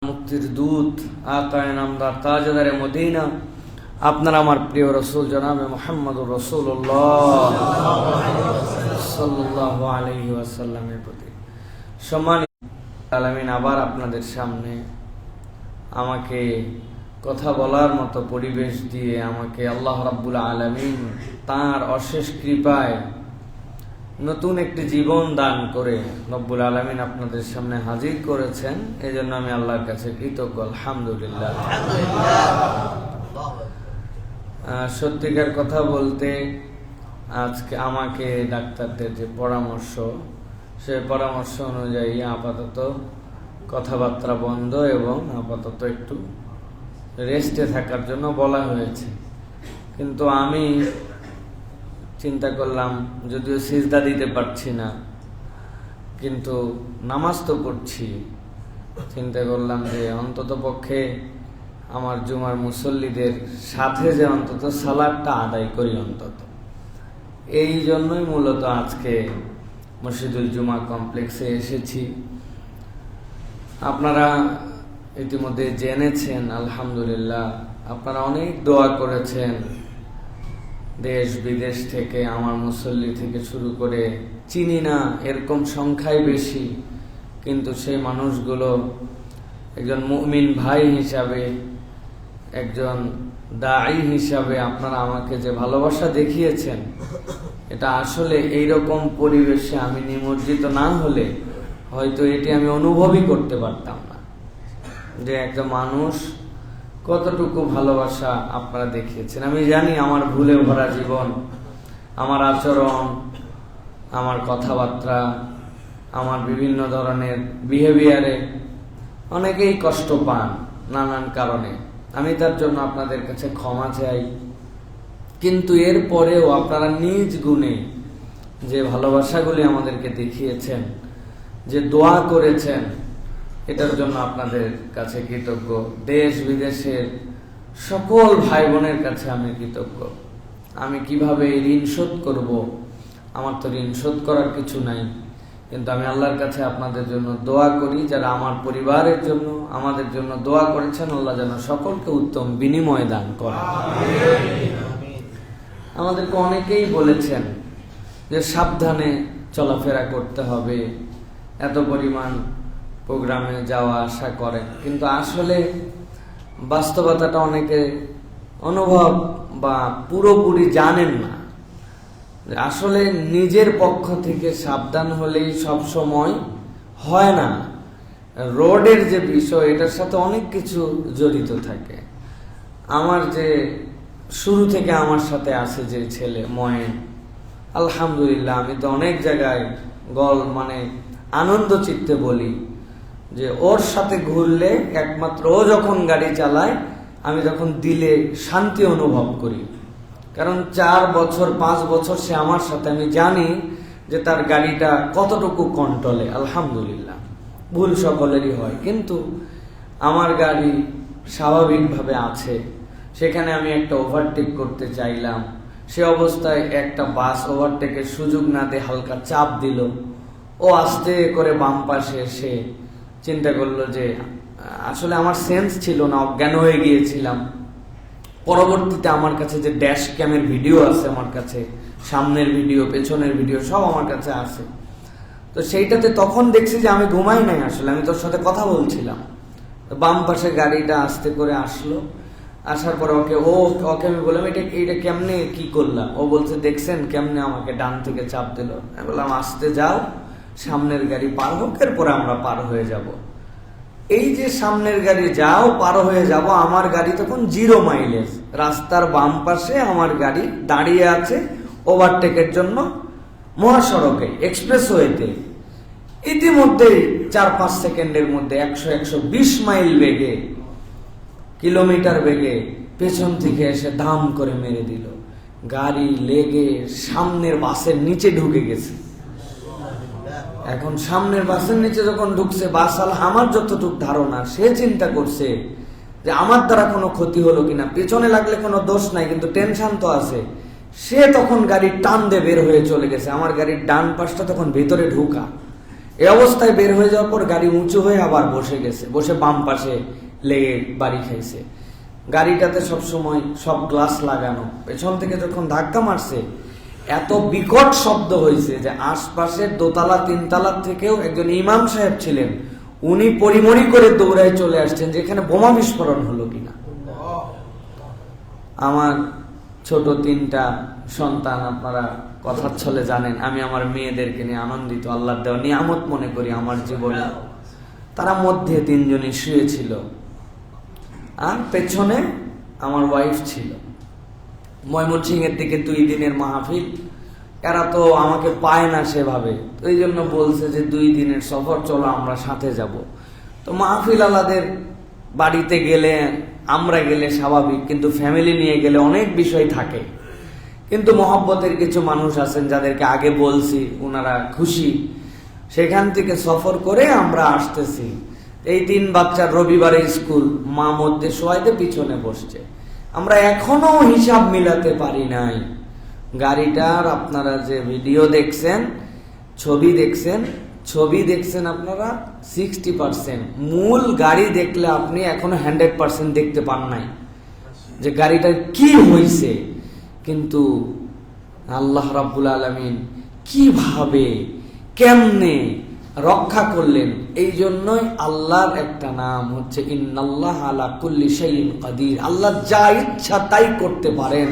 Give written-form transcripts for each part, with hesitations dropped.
মুক্তির দূত আকায়ে নামদার তাজদারে মদিনা আপনার আমার প্রিয় রাসূল জনাবে মুহাম্মদুর রাসূলুল্লাহ সাল্লাল্লাহু আলাইহি ওয়াসাল্লামের প্রতি সম্মানিত আলামিন, আবার আপনাদের সামনে আমাকে কথা বলার মতো পরিবেশ দিয়ে আমাকে আল্লাহ রাব্বুল আলামিন তাঁর অশেষ কৃপায় নতুন একটি জীবন দান করে রব্বুল আলামিন আপনাদের সামনে হাজির করেছেন। এই জন্য আমি আল্লাহর কাছে কৃতজ্ঞ, আলহামদুলিল্লাহ। সত্যিকার কথা বলতে আজকে আমাকে ডাক্তারদের যে পরামর্শ, সেই পরামর্শ অনুযায়ী আপাতত কথাবার্তা বন্ধ এবং আপাতত একটু রেস্টে থাকার জন্য বলা হয়েছে। কিন্তু আমি চিন্তা করলাম, যদিও সিজদা দিতে পারছি না কিন্তু নামাজ তো পড়ছি, চিন্তা করলাম যে অন্তত পক্ষে আমার জুমার মুসল্লিদের সাথে যে অন্তত সালাতটা আদায় করি অন্তত। এই জন্যই মূলত আজকে মসজিদুল জুমা কমপ্লেক্সে এসেছি। আপনারা ইতিমধ্যে জেনেছেন, আলহামদুলিল্লাহ, আপনারা অনেক দোয়া করেছেন। দেশ বিদেশ থেকে আমার মুসল্লি থেকে শুরু করে চিনি না এরকম সংখ্যাই বেশি, কিন্তু সেই মানুষগুলো একজন মুমিন ভাই হিসাবে, একজন দাঈ হিসাবে আপনারা আমাকে যে ভালোবাসা দেখিয়েছেন, এটা আসলে এইরকম পরিবেশে আমি নিমজ্জিত না হলে হয়তো এটি আমি অনুভবই করতে পারতাম না, যে একজন মানুষ কতটুকু ভালোবাসা আপনারা দেখিয়েছেন। আমি জানি আমার ভুলে ভরা জীবন, আমার আচরণ, আমার কথাবার্তা, আমার বিভিন্ন ধরনের বিহেভিয়ারে অনেকেই কষ্ট পান নানান কারণে। আমি তার জন্য আপনাদের কাছে ক্ষমা চাই। কিন্তু এরপরেও আপনারা নিজ গুণে যে ভালোবাসাগুলি আমাদেরকে দেখিয়েছেন, যে দোয়া করেছেন, এটার জন্য আপনাদের কাছে কৃতজ্ঞ। দেশ বিদেশের সকল ভাই বোনের কাছে আমি কৃতজ্ঞ। আমি কিভাবে এই ঋণ শোধ করব? আমার তো ঋণ শোধ করার কিছু নাই, কিন্তু আমি আল্লাহর কাছে আপনাদের জন্য দোয়া করি। যারা আমার পরিবারের জন্য, আমাদের জন্য দোয়া করেছেন, আল্লাহ যেন সকলকে উত্তম বিনিময় দান করেন। আমাদেরকে অনেকেই বলেছেন যে সাবধানে চলাফেরা করতে হবে, এত পরিমাণ প্রোগ্রামে যাওয়া আসা করেন, কিন্তু আসলে বাস্তবতাটা অনেকে অনুভব বা পুরোপুরি জানেন না। আসলে নিজের পক্ষ থেকে সাবধান হলেই সব সময় হয় না। রোডের যে বিষয়, এটার সাথে অনেক কিছু জড়িত থাকে। আমার যে শুরু থেকে আমার সাথে আছে যে ছেলে ময়েন, আলহামদুলিল্লাহ, আমি তো অনেক জায়গায় আনন্দ চিত্তে বলি যে ওর সাথে ঘুরলে একমাত্র ও যখন গাড়ি চালায় আমি তখন দিলে শান্তি অনুভব করি। কারণ 4 বছর 5 বছর সে আমার সাথে, আমি জানি যে তার গাড়িটা কতটুকু কন্ট্রোলে। আলহামদুলিল্লাহ, ভুল সকলেরই হয়, কিন্তু আমার গাড়ি স্বাভাবিকভাবে আছে। সেখানে আমি একটা ওভারটেক করতে চাইলাম, সে অবস্থায় একটা বাস ওভারটেকের সুযোগ না দিয়ে হালকা চাপ দিল। ও আস্তে করে বাম পাশে এসে চিন্তা করলো যে আসলে আমার সেন্স ছিল না, অজ্ঞান হয়ে গিয়েছিলাম। পরবর্তীতে আমার কাছে যে ড্যাশ ক্যামের ভিডিও আছে, আমার কাছে সামনের ভিডিও, পেছনের ভিডিও সব আমার কাছে আছে। তো সেইটাতে তখন দেখছি যে আমি ঘুমাই নাই, আসলে আমি তোর সাথে কথা বলছিলাম। বাম পাশে গাড়িটা আস্তে করে আসলো, আসার পর ওকে আমি বললাম এইটা কেমনে কি করলাম? ও বলছে দেখছেন কেমনে আমাকে ডান থেকে চাপ দিল। আমি বললাম আস্তে যাও, সামনের গাড়ি পার হোক, এরপরে আমরা পার হয়ে যাব। এই যে সামনের গাড়ি যাও, পার হয়ে যাব, আমার গাড়ি তখন 0 মাইলেজ, রাস্তার বাম পাশে আমার গাড়ি দাঁড়িয়ে আছে ওভারটেকের জন্য মহাসড়কে, এক্সপ্রেসওয়েতে। ইতিমধ্যেই 4-5 সেকেন্ডের মধ্যে 100-120 মাইল বেগে, কিলোমিটার বেগে পেছন থেকে এসে দাম করে মেরে দিল। গাড়ি লেগে সামনের বাসের নিচে ঢুকে গেছে। এখন সামনের বাসের নিচে যখন ঢুকছে, বাস আমার যতটুকু ধারণা, সে চিন্তা করছে যে আমার দ্বারা কোনো ক্ষতি হলো কিনা, পেছনে লাগলে কোনো দোষ নাই, কিন্তু টেনশন তো আছে। সে তখন গাড়ির টান দিয়ে বের হয়ে চলে গেছে। আমার গাড়ির ডান পাশটা তখন ভেতরে ঢুকা, এই অবস্থায় বের হয়ে যাওয়ার পর গাড়ি উঁচু হয়ে আবার বসে গেছে, বসে বাম পাশে লেগে বাড়ি খাইছে। গাড়িটাতে সবসময় সব গ্লাস লাগানো, পেছন থেকে যখন ধাক্কা মারছে এত বিকট শব্দ হয়েছে যে আশপাশের দোতলা তিনতলার থেকেও একজন ইমাম সাহেব ছিলেন, উনি পরিমরি করে দৌড়ায় চলে আসছেন যে এখানে বোমা বিস্ফোরণ হলো কিনা। আমার ছোট 3টা সন্তান, আপনারা কথার ছলে জানেন আমি আমার মেয়েদেরকে নিয়ে আনন্দিত, আল্লাহর দেওয়া নিয়ামত মনে করি আমার জীবনে। তারা মধ্যে 3 জনই শুয়েছিল আর পেছনে আমার ওয়াইফ ছিল। ময়মনসিংহের দিকে 2 দিনের মাহফিল, এরা তো আমাকে পায় না সেভাবে, তো এই জন্য বলছে যে 2 দিনের সফর, চলো আমরা সাথে যাব। তো মাহফিল আলাদের বাড়িতে গেলে আমরা গেলে স্বাভাবিক, কিন্তু ফ্যামিলি নিয়ে গেলে অনেক বিষয় থাকে। কিন্তু মহব্বতের কিছু মানুষ আছেন যাদেরকে আগে বলছি, ওনারা খুশি, সেখান থেকে সফর করে আমরা আসতেছি। এই 3 বাচ্চার রবিবারে স্কুল, মা মধ্যে শোয়াইতে পিছনে বসছে। আমরা এখনো হিসাব মিলাতে পারি নাই। গাড়িটার আপনারা যে ভিডিও দেখছেন, ছবি দেখছেন আপনারা 60%, মূল গাড়ি দেখলে আপনি এখনো 100% দেখতে পান নাই যে গাড়িটার কি হয়েছে। কিন্তু আল্লাহ রাব্বুল আলামিন কিভাবে কেমনে রক্ষা করলেন, এই জন্যই আল্লাহর একটা নাম হচ্ছে ইন্নাল্লাহ আলা কুল্লি শাইইন কাদির। আল্লাহ যা ইচ্ছা তাই করতে পারেন,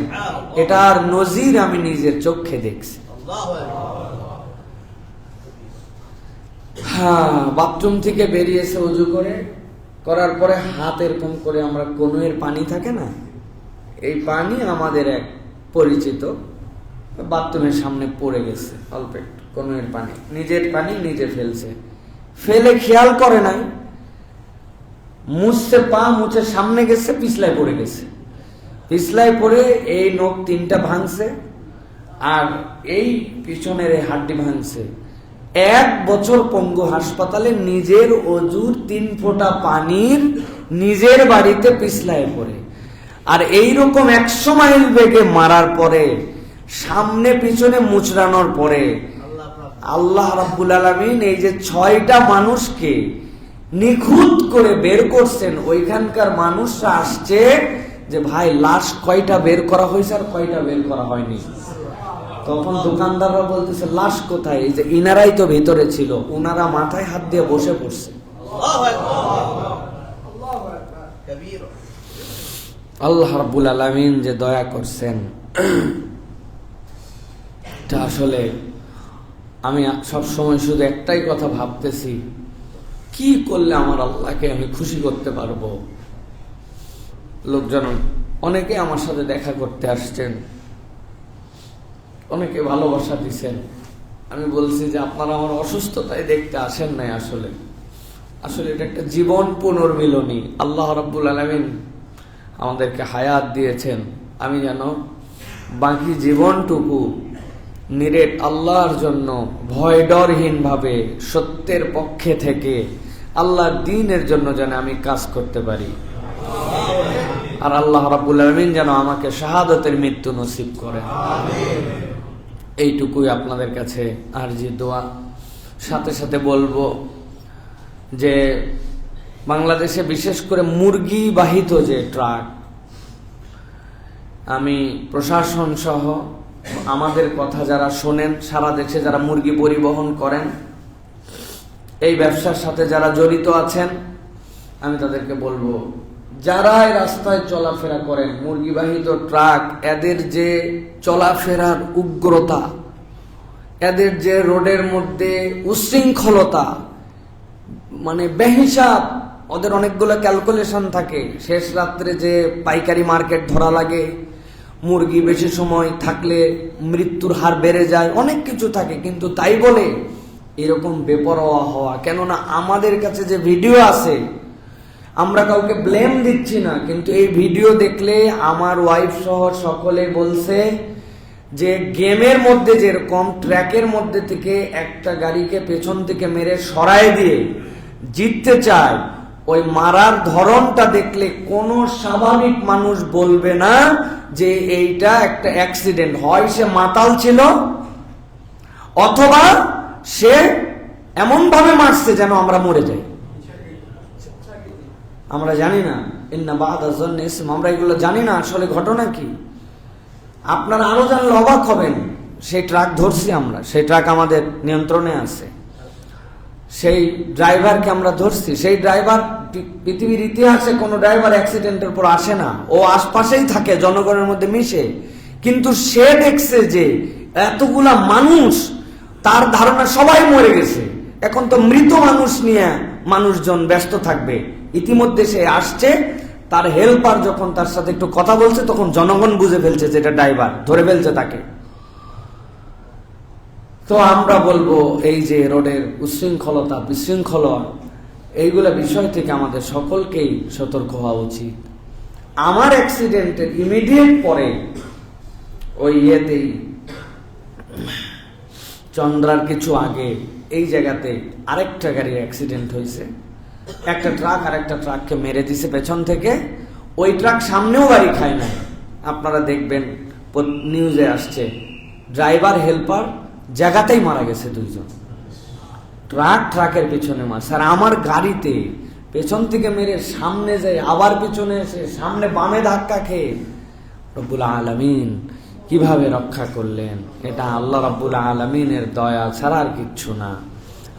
এটার নজির আমি নিজের চোখে দেখছি। হ্যাঁ, বাথরুম থেকে বেরিয়েছে ওযু করার পরে হাত এরকম করে, আমরা কনুয়ের পানি থাকে না, এই পানি আমাদের এক পরিচিত বাথরুমের সামনে পড়ে গেছে, অল্প একটু কনুয়ের পানি, নিজের পানি নিজে ফেলে খেয়াল করে নাই, মুছছে, পা মুছে সামনে গেছে, পিছলায় পড়ে গেছে। পিছলায় পড়ে এই নখ 3টা ভাঙছে আর এই পিছনের এই হাড্ডি ভাঙছে। 1 বছর পঙ্গু হাসপাতালে, নিজের অজুর 3 ফোঁটা পানির নিজের বাড়িতে পিছলায় পড়ে। আর এইরকম 100 মাইল বেগে মারার পরে, সামনে পিছনে মুচড়ানোর পরে আল্লাহ রাব্বুল আলামিন এই যে 6টা মানুষকে নিখুঁত করে বের করছেন। ওইখানকার মানুষরা আসছে যে ভাই লাশ কয়টা বের করা হয়েছে আর কয়টা বের করা হয়নি। তখন দোকানদাররা বলতেছে লাশ কোথায়, এই যে ইনারাই তো ভেতরে ছিল, ওনারা মাথায় হাত দিয়ে বসে পড়ছে। আল্লাহ রাব্বুল আলামিন যে দয়া করছেন, এটা আসলে আমি সবসময় শুধু একটাই কথা ভাবতেছি, কি করলে আমার আল্লাহকে আমি খুশি করতে পারবো। লোকজন অনেকে আমার সাথে দেখা করতে আসছেন, অনেকে ভালোবাসা দিচ্ছেন। আমি বলছি যে আপনারা আমার অসুস্থতায় দেখতে আসেন নাই, আসলে এটা একটা জীবন পুনর্মিলনী। আল্লাহ রাব্বুল আলামিন আমাদেরকে হায়াত দিয়েছেন, আমি যেন বাকি জীবনটুকু নিরেট আল্লাহর জন্য ভয় ডরহীন ভাবে সত্যের পক্ষে থেকে আল্লাহর দ্বীনের জন্য যেন আমি কাজ করতে পারি। আর আল্লাহ রাব্বুল আলামিন যেন আমাকে শাহাদাতের মৃত্যু নসিব করেন। এইটুকুই আপনাদের কাছে আরজি দোয়া। সাথে সাথে বলবো যে বাংলাদেশে বিশেষ করে মুরগি বাহিত যে ট্রাক, আমি প্রশাসন সহ আমাদের কথা যারা শোনেন, সারা দেশে যারা মুরগি পরিবহন করেন, এই ব্যবসার সাথে যারা জড়িত আছেন, আমি তাদেরকে বলবো যারা এই রাস্তায় চলাফেরা করেন, মুরগিবাহিত ট্রাক, এদের যে চলাফেরার উগ্রতা, এদের যে রোডের মধ্যে উশৃঙ্খলতা, মানে বেহিসাব, ওদের অনেকগুলো ক্যালকুলেশন থাকে। শেষ রাত্রে যে পাইকারি মার্কেট ধরা লাগে, মুরগি বেশি সময় থাকলে মৃত্যুর হার বেড়ে যায়, অনেক কিছু থাকে। কিন্তু তাই বলে এরকম বেপরোয়া হওয়া, কেননা আমাদের কাছে যে ভিডিও আছে, আমরা কাউকে ব্লেম দিচ্ছি না, কিন্তু এই ভিডিও দেখলে আমার ওয়াইফ সহ সকলে বলছে যে গেমের মধ্যে যেরকম ট্র্যাকের মধ্যে থেকে একটা গাড়িকে পেছন থেকে মেরে সরায় দিয়ে জিততে চায়, ওই মারার ধরনটা দেখলে কোনো স্বাভাবিক মানুষ বলবে না যে এইটা একটা অ্যাক্সিডেন্ট। হয় সে মাতাল ছিল, অথবা সে এমন ভাবে মারছে যেন আমরা মরে যাই। আমরা জানি না, ইন্না বা'দা যন্নি ইসম, আমরা এগুলো জানি না আসলে ঘটনা কি। আপনারা আরো জানলে অবাক হবেন। সেই ট্রাক ধরছি আমরা, সেই ট্রাক আমাদের নিয়ন্ত্রণে আছে, সেই ড্রাইভারকে আমরা ধরছি। সেই ড্রাইভার, পৃথিবীর ইতিহাসে কোনো ড্রাইভার অ্যাক্সিডেন্টের পর আসে না, ও আশপাশেই থাকে, জনগণের মধ্যে মিশে। কিন্তু সে দেখছে যে এতগুলা মানুষ, তার ধারণা সবাই মরে গেছে, এখন তো মৃত মানুষ নিয়ে মানুষজন ব্যস্ত থাকবে। ইতিমধ্যে সে আসছে, তার হেল্পার যখন তার সাথে একটু কথা বলছে, তখন জনগণ বুঝে ফেলছে যে এটা ড্রাইভার, ধরে ফেলছে তাকে। তো আমরা বলবো এই যে রোডের উচ্ছৃঙ্খলতা, বিশৃঙ্খলা, এইগুলা বিষয় থেকে আমাদের সকলকেই সতর্ক হওয়া উচিত। আমার অ্যাক্সিডেন্টের ইমিডিয়েট পরে ওই ইয়েতেই, চন্দ্রার কিছু আগে এই জায়গাতে আরেকটা গাড়ির অ্যাক্সিডেন্ট হয়েছে। একটা ট্রাক আরেকটা ট্রাককে মেরে দিছে পেছন থেকে। ওই ট্রাক সামনেও গাড়ি খায় না, আপনারা দেখবেন নিউজে আসছে। ড্রাইভার হেল্পার জায়গাতেই মারা গেছে দুইজন। ট্রাকের পেছনে মারছে, আর আমার গাড়িতে পেছন থেকে মেরে সামনে যায়, আবার পেছনে এসে সামনে বামে ধাক্কা খেয়ে রব্বুল আলামিন কিভাবে রক্ষা করলেন, এটা আল্লাহ রব্বুল আলামিনের দয়া ছাড়া আর কিচ্ছু না।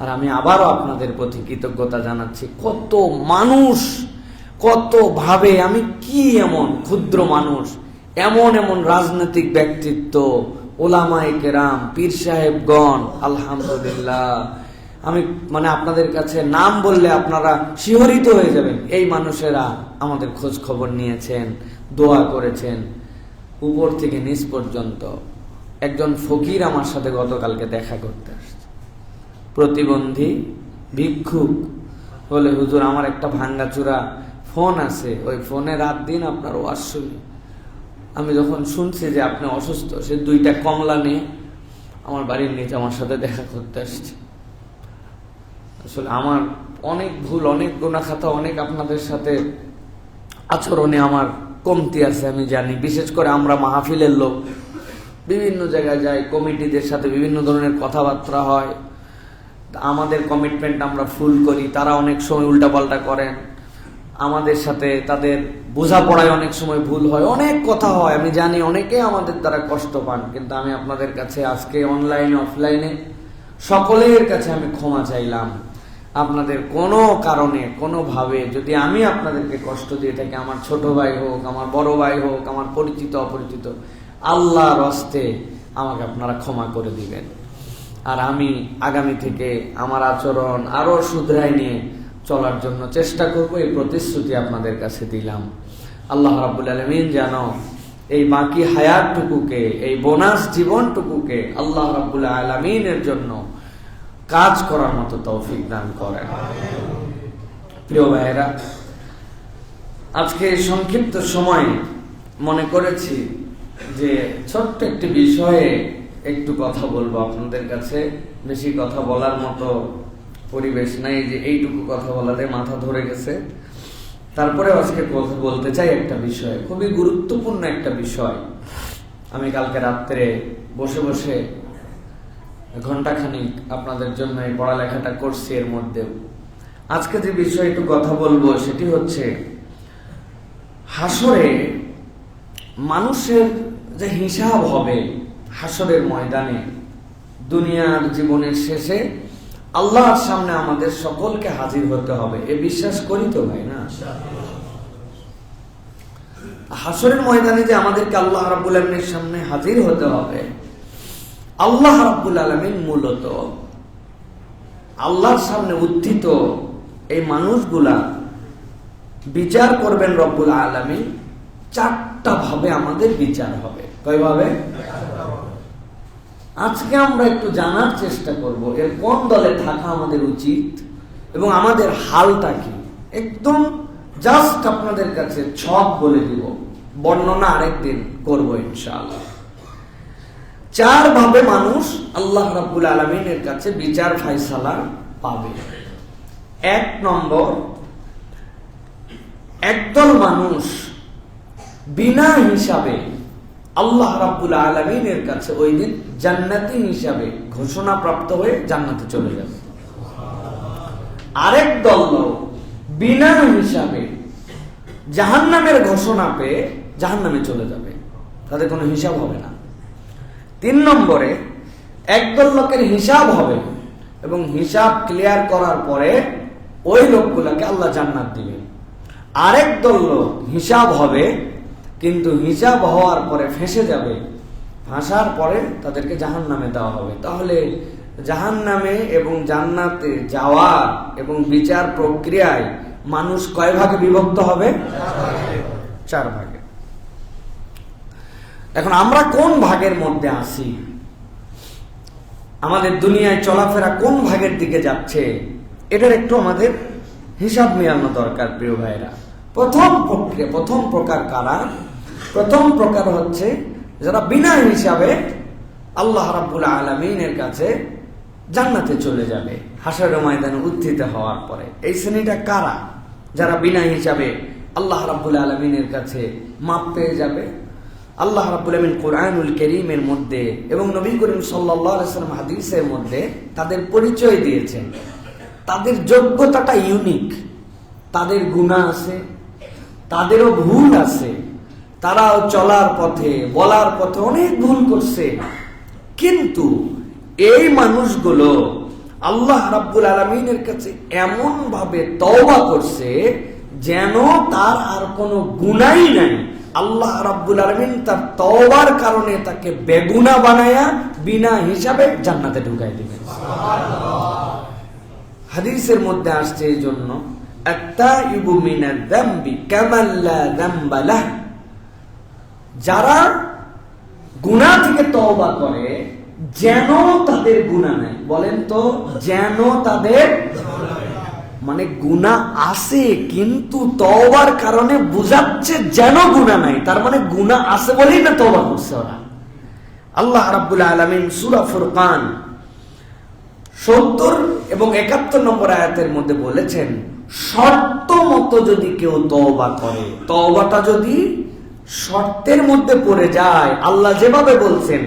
আর আমি আবারও আপনাদের প্রতি কৃতজ্ঞতা জানাচ্ছি। কত মানুষ, কত ভাবে, আমি কি এমন ক্ষুদ্র মানুষ, এমন এমন রাজনৈতিক ব্যক্তিত্ব, ওলামায়ে কেরাম, পীর সাহেবগণ, আলহামদুলিল্লাহ, আমি মানে আপনাদের কাছে নাম বললে আপনারা শিহরিত হয়ে যাবেন। এই মানুষেরা আমাদের খোঁজ খবর নিয়েছেন, দোয়া করেছেন, উপর থেকে নিচ পর্যন্ত। একজন ফকির আমার সাথে গতকালকে দেখা করতে আসছে, প্রতিবন্ধী ভিক্ষুক। বলে, হুজুর আমার একটা ভাঙ্গাচুরা ফোন আছে, ওই ফোনে রাত দিন আপনার ওয়াজ শুনি। আমি যখন শুনছি যে আপনি অসুস্থ, সে 2টা কমলা নিয়ে আমার বাড়ির নিচে আমার সাথে দেখা করতে আসছে। আসলে আমার অনেক ভুল, অনেক গুনাহখাতা, অনেক আপনাদের সাথে আচরণে আমার কমতি আছে, আমি জানি। বিশেষ করে আমরা মাহফিলের লোক, বিভিন্ন জায়গায় যাই, কমিটিদের সাথে বিভিন্ন ধরনের কথাবার্তা হয়, আমাদের কমিটমেন্ট আমরা ফুল করি, তারা অনেক সময় উল্টাপাল্টা করেন আমাদের সাথে, তাদের বোঝাপড়ায় অনেক সময় ভুল হয়, অনেক কথা হয়, আমি জানি। অনেকে আমাদের দ্বারা কষ্ট পান, কিন্তু আমি আপনাদের কাছে আজকে অনলাইনে অফলাইনে সকলের কাছে আমি ক্ষমা চাইলাম। আপনাদের কোনো কারণে কোনোভাবে যদি আমি আপনাদেরকে কষ্ট দিয়ে থাকি, আমার ছোট ভাই হোক, আমার বড় ভাই হোক, আমার পরিচিত অপরিচিত, আল্লাহর হস্তে আমাকে আপনারা ক্ষমা করে দিবেন। আর আমি আগামী থেকে আমার আচরণ আরো শুধরাই নিয়ে চলার জন্য চেষ্টা করব, এই প্রতিশ্রুতি আপনাদের কাছে দিলাম। আল্লাহ রাব্বুল আলামিন যেন এই বাকি হায়াতটুকুকে, এই বোনাস জীবনটুকুকে আল্লাহ রাব্বুল আলামিনের জন্য কাজ করার মতো তৌফিক দান করেন। প্রিয় ভাইয়েরা, আজকে সংক্ষিপ্ত সময় মনে করেছি যে ছোট্ট একটি বিষয়ে একটু কথা বলবো আপনাদের কাছে। বেশি কথা বলার মতো পরিবেশ নাই, যে এইটুকু কথা বলাতে মাথা ধরে গেছে। তারপরে আজকে কথা বলতে চাই একটা বিষয়, খুবই গুরুত্বপূর্ণ একটা বিষয়। আমি কালকে রাত্রে বসে বসে ঘন্টাখানিক আপনাদের জন্য এই পড়ালেখাটা করছি। এর মধ্যেও আজকে যে বিষয়ে একটু কথা বলবো সেটি হচ্ছে হাসরে মানুষের যে হিসাব হবে হাসরের ময়দানে, দুনিয়ার জীবনের শেষে আল্লাহর সামনে আমাদের সকলকে হাজির হতে হবে। এ বিশ্বাস করি তো ভাই না? হাসরের ময়দানে যে আমাদেরকে আল্লাহ রাব্বুল আলামিনের সামনে হাজির হতে হবে, আল্লাহ রাব্বুল আলামিন মূলত আল্লাহর সামনে উত্থিত এই মানুষগুলা বিচার করবেন রব্বুল আলামিন। 4টা ভাবে আমাদের বিচার হবে। কয়ভাবে? আজকে আমরা একটু জানার চেষ্টা করব এর কোন দলে থাকা আমাদের উচিত এবং আমাদের হালটা কি। একদম জাস্ট আপনাদের কাছে ছক বলে দিব, বর্ণনা আরেকদিন করব ইনশাআল্লাহ। 4 ভাবে মানুষ আল্লাহ রাব্বুল আলামিনের কাছে বিচার ফায়সালা পাবে। 1 নম্বর, একদল মানুষ বিনা হিসাবে আল্লাহ রাব্বুল আলামিনের কাছে ওই দিন জান্নাতি হিসাবে ঘোষণা প্রাপ্ত হয়ে জান্নাতে চলে যাবে। আরেক দল লোক বিনা হিসাবে জাহান্নামের ঘোষণা পেয়ে জাহান্নামে চলে যাবে, তাদের কোনো হিসাব হবে না। 3 নম্বরে একদল লোকের হিসাব হবে এবং হিসাব ক্লিয়ার করার পরে ওই লোকগুলোকে আল্লাহ জান্নাত দিবেন। আরেক দল লোক হিসাব হবে কিন্তু হিসাব হওয়ার পরে ফেঁসে যাবে, ফাঁসার পরে তাদেরকে জাহান্নামে দেওয়া হবে। তাহলে জাহান্নামে এবং জান্নাতে যাওয়ার এবং বিচার প্রক্রিয়ায় মানুষ কয় ভাগে বিভক্ত হবে? 4 ভাগে। এখন আমরা কোন ভাগের মধ্যে আছি? আমাদের দুনিয়ায় চলাফেরা কোন ভাগের দিকে যাচ্ছে? এটার একটু আমাদের হিসাব মেলানো দরকার প্রিয় ভাইরা। প্রথম প্রকার কারা? প্রথম প্রকার হচ্ছে যারা বিনা হিসাবে আল্লাহ রাব্বুল আলামিনের কাছে জান্নাতে চলে যাবে হাশরের ময়দানে উত্থিত হওয়ার পরে। এই শ্রেণীটা কারা? যারা বিনা হিসাবে আল্লাহ রাব্বুল আলামিনের কাছে মাপ পেয়ে যাবে। আল্লাহ রাব্বুল আলামিন কোরআনুল কারীমের মধ্যে এবং নবী করিম সাল্লাল্লাহু আলাইহি ওয়াসাল্লাম হাদিসের মধ্যে তাদের পরিচয় দিয়েছেন। তাদের যোগ্যতাটা ইউনিক। তাদের গুনাহ আছে, তাদেরও ভুল আছে, তারাও চলার পথে বলার পথে অনেক ভুল করছে, কিন্তু এই মানুষগুলো আল্লাহ রাব্বুল আলামিনের কাছে এমন ভাবে তওবা করছে যেন তার আর কোনো গুনাহ নাই। আল্লাহ রাব্বুল আলামিন তার তওবার কারণে তাকে বেগুনাহ বানায়া বিনা হিসাবে জান্নাতে ঢুকাই দিবেন। হাদিসের মধ্যে আসছে এই জন্য আত-তাইবু মিনাদ যামবি কামান লা যামবা লাহ, যারা গুনাহ থেকে তওবা করে যেন তাদের গুনাহ নাই। বলেন তো, যেন তাদের মানে গুনাহ আছে কিন্তু তওবার কারণে বুঝাচ্ছে যেন গুনাহ নাই, তার মানে গুনাহ আছে বলেই না তওবা করছে ওরা। আল্লাহ রাব্বুল আলামিন সূরা ফুরকান 70 এবং 71 নম্বর আয়াতের মধ্যে বলেছেন, শর্ত মতো যদি কেউ তওবা করে, তওবাটা যদি শর্তের মধ্যে পড়ে যায়, আল্লাহ যেভাবে বলছেন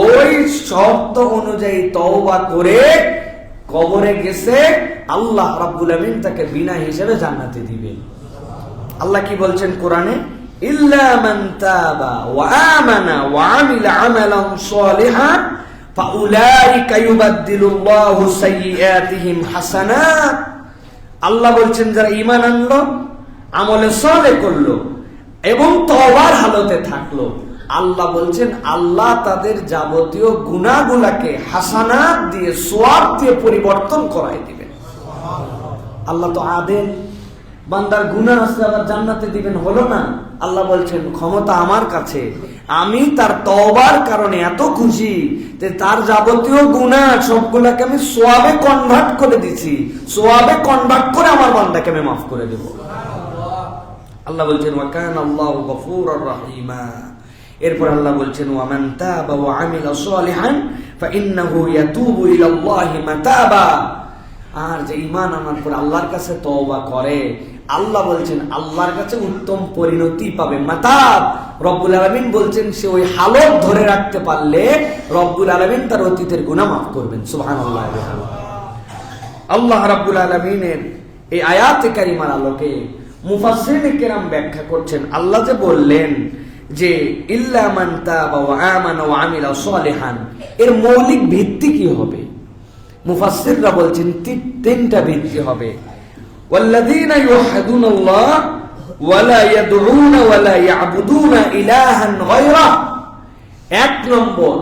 ওই শর্ত অনুযায়ী তওবা করে কবরে গেছে, আল্লাহ রাব্বুল আলামিন তাকে বিনা হিসাবে জান্নাতে দিবেন। আল্লাহ কি বলছেন কোরআনে? ইল্লা মান তাবা ওয়া আমানা ওয়া আমিলা আমালান সালিহান ফাউলাইকা ইউবাদদিলুল্লাহু সাইয়্যাতিহিম হাসানাত। আল্লাহ বলছেন যারা ঈমান আনলো, আমলে সালেহ করলো এবং তওবার হালতে থাকলো, আল্লাহ বলছেন আল্লাহ তাদের যাবতীয় গুনাহগুলোকে হাসানাত দিয়ে, সওয়াব দিয়ে পরিবর্তন করাই দিবেন। আল্লাহ তো আদেন, বান্দার গুনাহ আছে আবার জান্নাতে দিবেন, হলো না? আল্লাহ বলছেন ক্ষমতা আমার কাছে, আমি তার তওবার কারণে এত খুশি যে তার যাবতীয় গুনাহ সবগুলাকে আমি সওয়াবে কনভার্ট করে দিছি, সওয়াবে কনভার্ট করে আমার বান্দাকে আমি মাফ করে দেব। আল্লাহ বলছেন ওয়া কানা আল্লাহু গফুরুর রহিমা। এরপর আল্লাহ বলছেন ওয়া মান তাবা ওয়া আমিলা সালিহান ফাইন্নাহু ইয়াতুবু ইলাল্লাহি মাতাবা। আর যে ঈমান আনার পর আল্লাহর কাছে তওবা করে, আল্লাহ বলছেন আল্লাহর কাছে উত্তম পরিণতি পাবে। মাতাব, রব্বুল আলামিন বলছেন সে ওই হালত ধরে রাখতে পারলে রব্বুল আলামিন তার অতীতের গুনাহ মাফ করবেন। সুবহানাল্লাহ। আল্লাহ রাব্বুল আলামিনের এই আয়াতে কারিমার আলোকে মুফাসসিরিনে কেরাম ব্যাখ্যা করছেন, আল্লাহ যে বললেন যে ইল্লা মান তাবা ওয়া আমানা ওয়া আমিলা সালিহান, এর মৌলিক ভিত্তি কি হবে? মুফাসসিররা বলছেন 3টা ভিত্তি হবে। ওয়াল্লাযীনা ইউহিদুনাল্লাহ ওয়া লা ইয়াদউনা ওয়া লা ইয়াবুদুনা ইলাহান গায়রা। 1 নম্বর,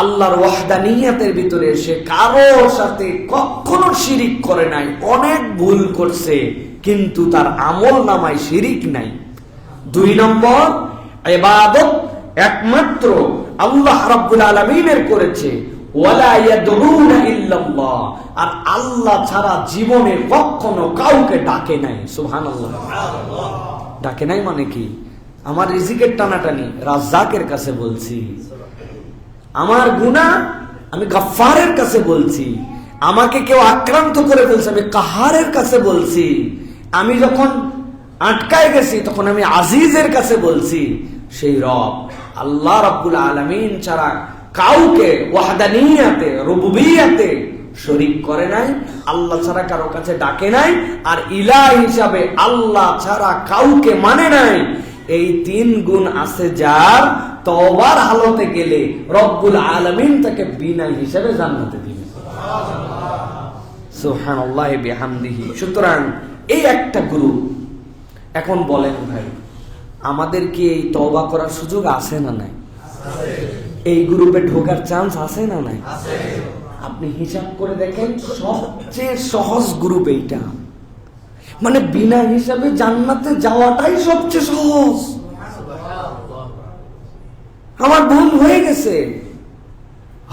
আল্লাহর ওয়াহদানিয়তের ভিতরে সে কারোর সাথে কখনো শিরিক করে নাই, অনেক ভুল করছে কিন্তু তার আমল নামায় শিরিক নাই। 2 নম্বর, ইবাদত একমাত্র আল্লাহ রাব্বুল আলামিনের করেছে, ওয়ালা ইয়াদউনা ইল্লাল্লাহ, আর আল্লাহ ছাড়া জীবনে কখনো কাউকে ডাকে নাই। সুবহানাল্লাহ। ডাকে নাই মানে কি? আমার রিজিকের টানাটানি রাজ্জাকের কাছে বলছি, আমার গুনাহ আমি গফফারের কাছে বলছি, আমাকে কেউ আক্রান্ত করে ফেলছে আমি কাহারের কাছে বলছি, আমি যখন আটকায় গেছি তখন আমি আজিজের কাছে বলছি। সেই রব আল্লাহ রাব্বুল আলামিন ছাড়া কাউকে ওয়াহদানিয়াতে, রুবুবিয়াতে শরীক করে নাই, আল্লাহ ছাড়া কারো কাছে ডাকে নাই, আর ইলাহ হিসাবে আল্লাহ ছাড়া কাউকে মানে নাই, এই 3 গুণ আছে যার, তওবার হালতে গেলে রব্বুল আলামিন তাকে বিনা হিসাবে জান্নাতে দিবেন। সুবহানাল্লাহ বিহামদিহি। সুতরাং এই একটা গ্রুপ। এখন বলেন ভাই, আমাদের কি এই তওবা করার সুযোগ আছে না নাই? এই গ্রুপে ঢোকার চান্স আছে না নাই? আপনি হিসাব করে দেখেন, সবচেয়ে সহজ গ্রুপ এইটা। মানে বিনা হিসাবে জান্নাতে যাওয়াটাই সবচেয়ে সহজ। আমার ভুল হয়ে গেছে,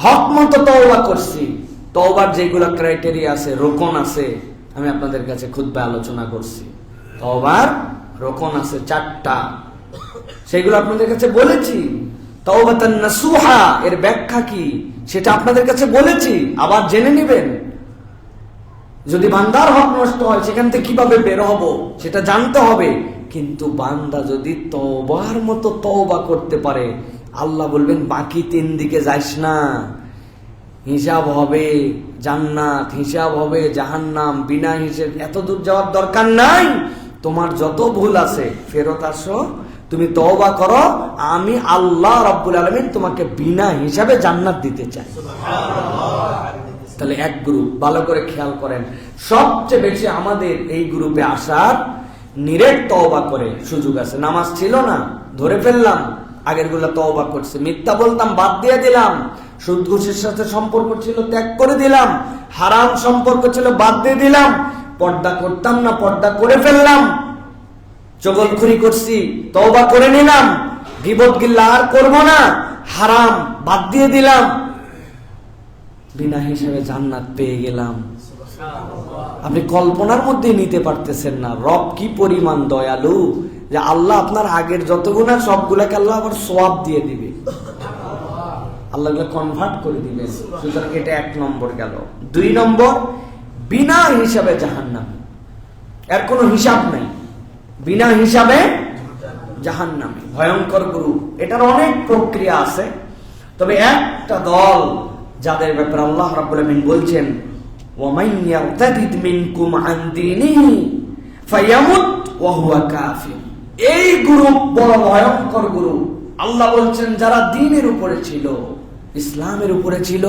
হক মতো তওবা করছি। তওবার যেগুলো ক্রাইটেরিয়া আছে, রোকন আছে, আমি আপনাদের কাছে খুতবা আলোচনা করছি। তওবার রোকন আছে 4টা, সেগুলো আপনাদের কাছে বলেছি। তাওবাতান নাসুহা এর ব্যাখ্যা কি সেটা আপনাদের কাছে বলেছি, আবার জেনে নেবেন। যদি বান্দার হক নষ্ট হয় সেখান থেকে কিভাবে বের হব সেটা জানতে হবে। কিন্তু বান্দা যদি তওবার মতো তওবা করতে পারে, আল্লাহ বলবেন বাকি 3 দিকে যাইস না, হিসাব হবে জান্নাত, হিসাব হবে জাহান্নাম, বিনা হিসাব এত দূর যাওয়ার দরকার নাই। তোমার যত ভুল আছে ফেরত আসো, তুমি তওবা করো, আমি আল্লাহ রাব্বুল আলামিন তোমাকে বিনা হিসাবে জান্নাত দিতে চাই। তাহলে এক গ্রুপ, ভালো করে খেয়াল করেন, সবচেয়ে বেশি আমাদের এই গ্রুপে আসার নিরেট তওবা করে সুযোগ আছে। নামাজ ছিল না, ধরে ফেললাম, আগের গুলা তওবা করছে, মিথ্যা বলতাম বাদ দিয়ে দিলাম, সুদ ঘুষের সাথে সম্পর্ক ছিল ত্যাগ করে দিলাম, হারাম সম্পর্ক ছিল বাদ দিয়ে দিলাম, পর্দা করতাম না পর্দা করে ফেললাম, চগলখুরি করছি তওবা করে নিলাম, গীবত গিল্লা আর করবো না, হারাম বাদ দিয়ে দিলাম, বিনা হিসাবে জান্নাত পেয়ে গেলাম। আপনি কল্পনার মধ্যে নিতে পারতেছেন না রব কি পরিমাণ দয়ালু, যে আল্লাহ আপনার আগের যত গুনাহ সবগুলাকে আল্লাহ আবার সওয়াব দিয়ে দিবে, আল্লাহ কনভার্ট করে দিবেন। সুতরাং এটা 1 নম্বর গেল। 2 নম্বর, বিনা হিসাবে জাহান্নাম, এর কোনো হিসাব নাই, বিনা হিসাবে জাহান্নামে, ভয়ঙ্কর গ্রুপ। এটার অনেক প্রক্রিয়া আছে, তবে একটা দল যাদের ব্যাপারে আল্লাহ রাব্বুল আলামিন বলছেন ওয়ামান ইয়ারতাদিদ মিনকুম আন দীনিহি ফায়ামুত ওয়া হুয়া কাফির। এই গ্রুপ বড় ভয়ঙ্কর গ্রুপ। আল্লাহ বলছেন যারা দ্বীনের উপরে ছিল, ইসলামের উপরে ছিল,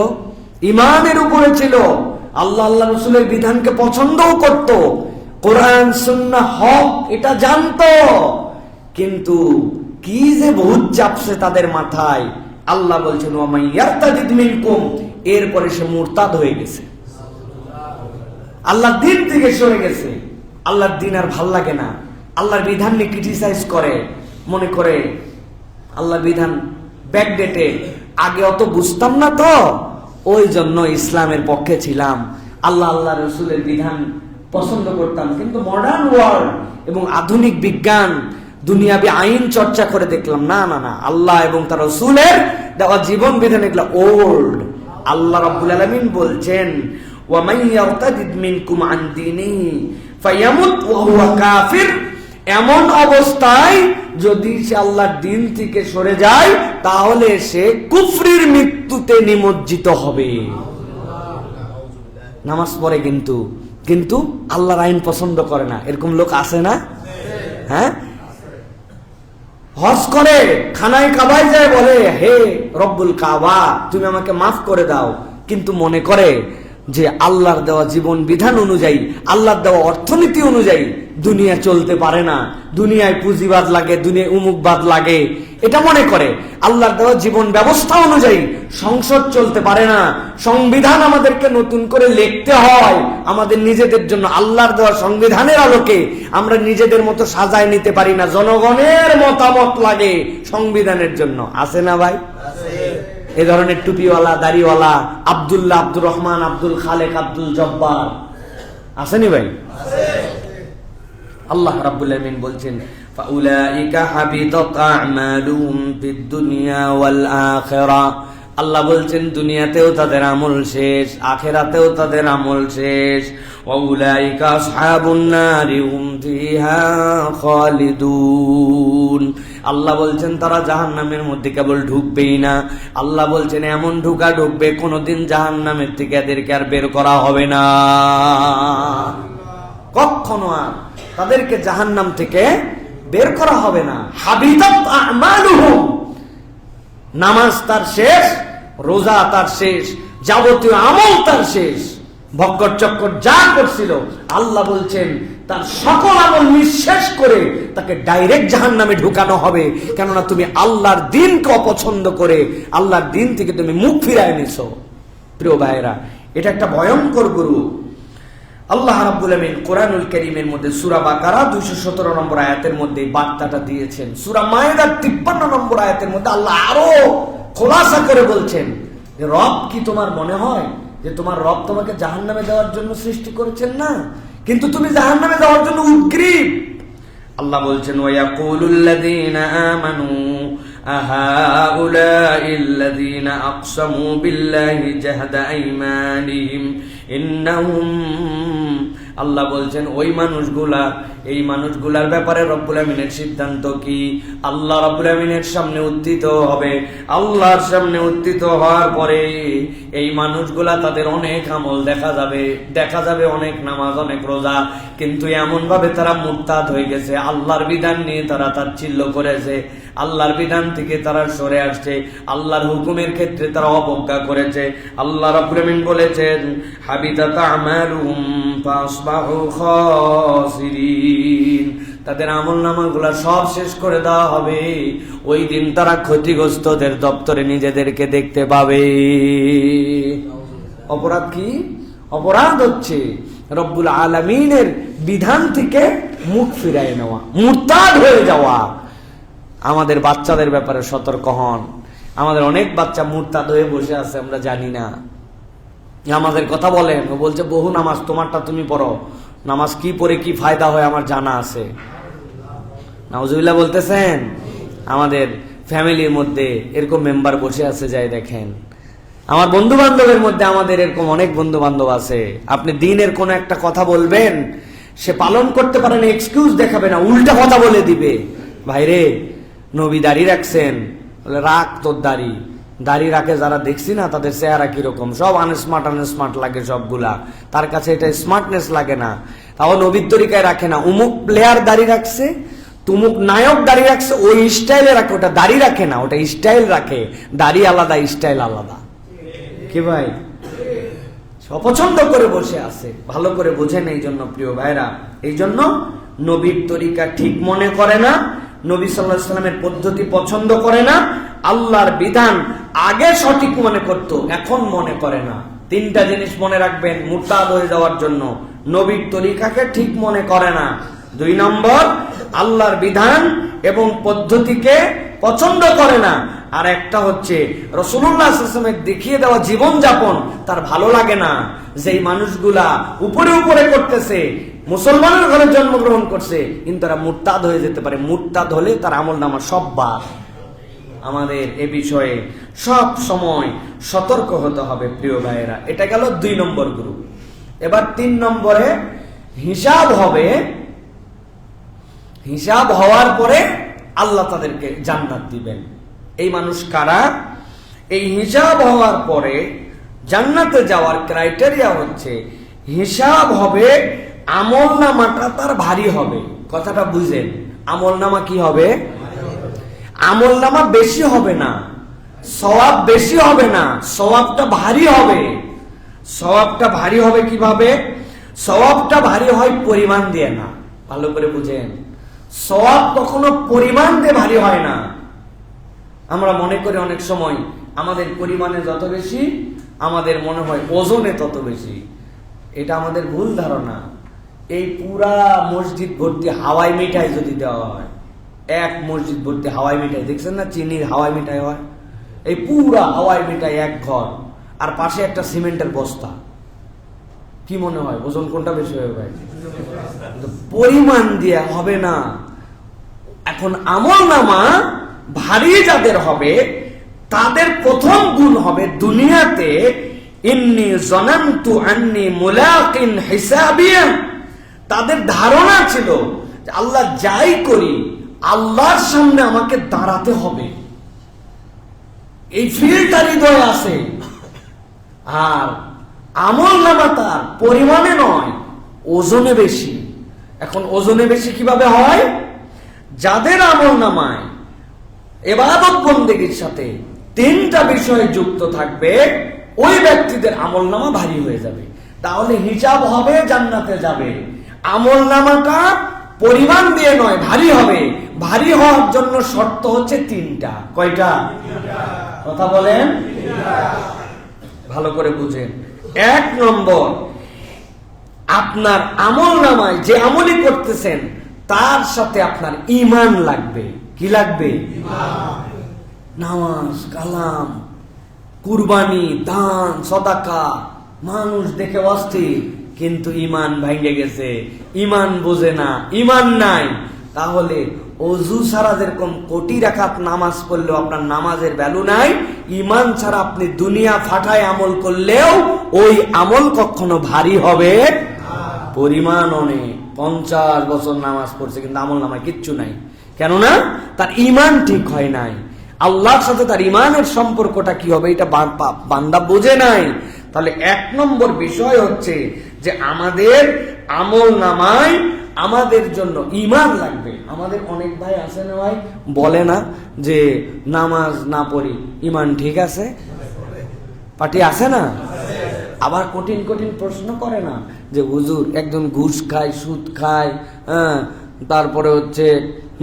ঈমানের উপরে ছিল, আল্লাহ আল্লাহ রাসূলের বিধানকে পছন্দও করত, কোরআন সুন্নাহ হক এটা জানতো, কিন্তু কি যে ভূত চাপছে তাদের মাথায়। আল্লাহ বলছেন ওয়ামান ইয়ারতাদিদ মিনকুম, এরপরে সে মুরতাদ হয়ে গেছে, আল্লাহর দ্বীন থেকে সরে গেছে, আল্লাহর দ্বীন আর ভাল লাগে না, আল্লাহর বিধান নিয়ে ক্রিটিসাইজ করে, মনে করে আল্লাহর বিধান ব্যাকডেটেড, আগে অত বুঝতাম না তো ওই জন্য ইসলামের পক্ষে ছিলাম, আল্লাহ আল্লাহ রসুলের বিধান পছন্দ করতাম, কিন্তু মডার্ন ওয়ার্ল্ড এবং আধুনিক বিজ্ঞান দুনিয়াবি আইন চর্চা করে দেখলাম না না না, আল্লাহ এবং তার রসুলের দেওয়া জীবন বিধান এগুলো ওল্ড। আল্লাহ রাব্বুল আলামিন বলছেন ওয়ামান ইয়ারতাদিদ মিনকুম আন দীনিহি ফায়ামুত ওয়া হুয়া কাফির, এমন অবস্থায় যদি সে আল্লাহর দ্বীন থেকে সরে যায় তাহলে সে কুফরির মৃত্যুতে নিমজ্জিত হবে। নামাজ পড়ে কিন্তু কিন্তু আল্লাহর আইন পছন্দ করে না, এরকম লোক আছে না? হ্যাঁ, হজ করে, খানায় কাবায় যায়, বলে হে রব্বুল কাবা তুমি আমাকে মাফ করে দাও, কিন্তু মনে করে যে আল্লাহর দেওয়া জীবন বিধান অনুযায়ী, আল্লাহর দেওয়া অর্থনীতি অনুযায়ী দুনিয়া চলতে পারে না, দুনিয়ায় পুঁজিবাদ লাগে, দুনিয়ায় উমুকবাদ লাগে, এটা মনে করে। আল্লাহর দেওয়া জীবন ব্যবস্থা অনুযায়ী সংসদ চলতে পারে না, সংবিধান আমাদেরকে নতুন করে লিখতে হয় আমাদের নিজেদের জন্য, আল্লাহর দেওয়া সংবিধানের আলোকে আমরা নিজেদের মতো সাজায় নিতে পারি না, জনগণের মতামত লাগে সংবিধানের জন্য। আছে না ভাই? এই ধরনের টুপিওয়ালা দাড়িওয়ালা আব্দুল্লাহ, আব্দুর রহমান, আব্দুল খালেক, আব্দুল জব্বার আসেনি ভাই? আল্লাহ রাব্বুল আলামিন বলছেন ফাউলাইকা হাবিতাত আমালুহুম ফিদ দুনিয়া ওয়াল আখিরাহ আল্লাহ বলছেন দুনিয়াতেও তাদের আমল শেষ, আখিরাতেও তাদের আমল শেষ। ওয়াউলাইকা আসহাবুন নারি হুম ফিহা খালিদুন। আল্লাহ বলছেন তারা জাহান্নামের মধ্যে কেবল ঢুকবেই না, আল্লাহ বলছেন এমন ঢুকবে কোনোদিন জাহান্নামের থেকে এদেরকে আর বের করা হবে না, কখনো আর তাদেরকে জাহান্নাম থেকে বের করা হবে না। হাবিতাত আমালুহুম, নামাজ তার শেষ, রোজা তার শেষ, যাবতীয় আমল তার শেষ, ভক্কর চক্কর যা করছিল আল্লাহ বলছেন তার সকল আমল নিঃশেষ করে তাকে ডাইরেক্ট জাহান্নামে ঢুকানো হবে। কেননা তুমি আল্লাহর দিনকে অপছন্দ করে আল্লাহর দিন থেকে তুমি মুখ ফিরায় নিছো। প্রিয় ভাইরা, এটা একটা ভয়ঙ্কর গুরু। আল্লাহ রাব্বুল আমিন কোরআনুল কারীমের মধ্যে সূরা বাকারা 217 নম্বর আয়াতের মধ্যে এই বার্তাটা দিয়েছেন। সূরা মায়েদার 53 নম্বর আয়াতের মধ্যে আল্লাহ আরো খোলাসা করে বলছেন যে রব কি তোমার মনে হয় যে তোমার রব তোমাকে জাহান্নামে দেওয়ার জন্য সৃষ্টি করেছেন না, কিন্তু তুমি জাহান্নামে যাওয়ার জন্য উদ্গ্রীব। আল্লাহ বলছেন ওয়ায়াকুলুল্লাযীনা আমানু আহাউলাইল্লাযীনা আকসামু বিল্লাহি জাহদা আইমানিহিম ইন্নাহুম, আল্লাহ বলছেন ওই মানুষগুলা, এই মানুষগুলার ব্যাপারে রব্বুল আমিনের সিদ্ধান্ত কি? আল্লাহ রব্বুল আমিনের সামনে উত্থিত হবে। আল্লাহর সামনে উত্থিত হওয়ার পরে এই মানুষগুলা তাদের অনেক আমল দেখা যাবে অনেক নামাজ, অনেক রোজা, কিন্তু এমন ভাবে তারা মুরতাদ হয়ে গেছে, আল্লাহর বিধান নিয়ে তারা তাচ্ছিল্য করেছে, আল্লাহর বিধান থেকে তারা সরে আসছে, আল্লাহর হুকুমের ক্ষেত্রে তারা অবজ্ঞা করেছে। আল্লাহ রাব্বুল আমিন বলেছেন হাবিতাত আমালুহুম ফাসবাহু খাসিরিন, তাদের আমলনামাগুলো সব শেষ করে দেওয়া হবে। ওই দিন তারা ক্ষতিগ্রস্তদের দপ্তরে নিজেদেরকে দেখতে পাবে। অপরাধ কি? অপরাধ হচ্ছে রব্বুল আলামিনের বিধান থেকে মুখ ফিরায় নেওয়া, মুরতাদ হয়ে যাওয়া। আমাদের বাচ্চাদের ব্যাপারে সতর্ক হন। আমাদের অনেক বাচ্চা মুরতাদ হয়ে বসে আছে, আমরা জানি না। আমাদের কথা বলেন, ও বলছে বহু নামাজ তোমারটা তুমি পড়ো, নামাজ কি পড়ে কি ফায়দা হয় আমার জানা আছে। নাউজুবিল্লাহ বলতেছেন। আমাদের ফ্যামিলির মধ্যে এরকম মেম্বার বসে আছে, যাই দেখেন। আমার বন্ধু বান্ধবের মধ্যে আমাদের এরকম অনেক বন্ধু বান্ধব আছে, আপনি দিনের কোন একটা কথা বলবেন, সে পালন করতে পারে না, এক্সকিউজ দেখাবে না, উল্টা কথা বলে দিবে। ভাইরে, নবী দাড়ি রাখছেন, বলে রাখ তোর দাড়ি রাখে যারা দেখছি না তাদের চেহারা কিরকম, সব আনস্মার্ট লাগে সবগুলা, তার কাছে এটা স্মার্টনেস লাগে না, তাও নবীর তরিকায় রাখে না। উমুক প্লেয়ার দাড়ি রাখছে, তুমুক নায়ক দাড়ি রাখছে, ওই স্টাইলে রাখে, ওটা দাড়ি রাখে না, ওটা স্টাইল রাখে। দাড়ি আলাদা, স্টাইল আলাদা। কি ভাই, অপছন্দ করে বসে আছে, ভালো করে বোঝেন। এই জন্য প্রিয় ভাইরা, এই জন্য নবীর তরিকা ঠিক মনে করে না, নবী সাল্লাল্লাহু আলাইহি ওয়াসাল্লামের পদ্ধতি পছন্দ করে না, আল্লাহর বিধান আগে সঠিক মনে করত, এখন মনে করে না। তিনটা জিনিস মনে রাখবেন মুরতাদ হয়ে যাওয়ার জন্য। নবীর তরিকাকে ঠিক মনে করে না। 2 নম্বর, আল্লাহর বিধান এবং পদ্ধতিকে পছন্দ করে না। আর একটা হচ্ছে রাসূলুল্লাহ সাল্লাল্লাহু আলাইহি ওয়াসাল্লামের দেখিয়ে দেওয়া জীবন যাপন তার ভালো লাগে না। যেই মানুষগুলা উপরে উপরে করতেছে, মুসলমানের ঘরে জন্মগ্রহণ করছে, কিন্তু তারা মুরতাদ হয়ে যেতে পারে। মুরতাদ হলে তার আমলনামা সব বাদ। আমাদের এ বিষয়ে সব সময় সতর্ক হতে হবে প্রিয় ভাইয়েরা। এটা গেল 2 নম্বর গ্রুপ। এবার 3 নম্বরে হিসাব হবে। হিসাব হওয়ার পরে আল্লাহ তাদেরকে জান্নাত দিবেন। এই মানুষ কারা? এই হিসাব হওয়ার পরে জান্নাতে যাওয়ার ক্রাইটেরিয়া হচ্ছে হিসাব হবে, আমলনামাটা তার ভারী হবে। কথাটা বুঝেন, আমলনামা কি হবে? আমলনামা বেশি হবে না, সওয়াব বেশি হবে না, সওয়াবটা ভারী হবে। সওয়াবটা ভারী হবে কিভাবে? সওয়াবটা ভারী হয় পরিমাণ দিয়ে না। ভালো করে বুঝেন, সওয়াব কখনো পরিমাণ দিয়ে ভারী হয় না। আমরা মনে করি অনেক সময় আমাদের পরিমাণে যত বেশি, আমাদের মনে হয় ওজনে তত বেশি। এটা আমাদের ভুল ধারণা। এই পুরা মসজিদ ভর্তি হাওয়াই মিঠাই যদি দেওয়া হয়, এক মসজিদ ভর্তি হাওয়াই মিঠাই, দেখছেন না চিনির হাওয়াই মিঠাই হয়, এই পুরা হাওয়াই মিঠাই এক ঘর, আর পাশে একটা সিমেন্টের বস্তা, কি মনে হয় ওজন কোনটা বেশি হবে ভাই? পরিমাণ দিয়ে হবে না। এখন আমলনামা ভারী যাদের হবে তাদের প্রথম গুণ হবে দুনিয়াতে ইন্নী জানানতু আন্নী মুলাকিন হিসাবিয়া, তাদের ধারণা ছিল যে আল্লাহ যাই করি আল্লাহর সামনে আমাকে দাঁড়াতে হবে, এই ফিলটা হৃদয়ে আছে। আর আমল নামা তার পরিমাণে নয়, ওজনে বেশি। এখন ওজনে বেশি কিভাবে হয়? যাদের আমল নামায় ইবাদত বন্দেগীর সাথে তিনটা বিষয় যুক্ত থাকবে, ওই ব্যক্তিদের আমল নামা ভারী হয়ে যাবে। তাহলে হিসাব হবে, জান্নাতে যাবে। আমল নামাটা পরিমাণ দিয়ে নয়, ভারী হবে। ভারী হওয়ার জন্য শর্ত হচ্ছে তিনটা। কয়টা? কথা বলেন, ভালো করে বুঝেন। 1 নম্বর, আপনার আমল নামায় যে আমলই করতেছেন তার সাথে আপনার ঈমান লাগবে। কি লাগবে? নামাজ, কালাম, কুরবানি, দান, সাদাকা, মানুষ দেখে অস্থির, কিন্তু ঈমান ভেঙে গেছে, ঈমান বোঝে না, ঈমান নাই। তাহলে ওযু ছাড়া যেরকম কোটি রাকাত নামাজ পড়লেও আপনার নামাজের ভ্যালু নাই, ঈমান ছাড়া আপনি দুনিয়া ফাটায় আমল করলেও ওই আমল কখনো ভারী হবে পরিমাণ অনেক। 50 বছর নামাজ পড়ছে কিন্তু আমল নামায় কিচ্ছু নাই, কেননা তার ঈমান ঠিক হয় নাই। আল্লাহর সাথে তার ঈমানের সম্পর্কটা কি হবে এটা বান্দা বোঝে নাই। তাহলে 1 নম্বর বিষয় হচ্ছে যে আমাদের আমল নামায় আমাদের জন্য ঈমান লাগবে। আমাদের অনেক ভাই আছে না ভাই, বলে না যে নামাজ না পড়ি ঈমান ঠিক আছে? পার্টি আছে না? আবার কঠিন কঠিন প্রশ্ন করে না যে হুজুর একজন ঘুষ খায়, সুদ খায়, তারপরে হচ্ছে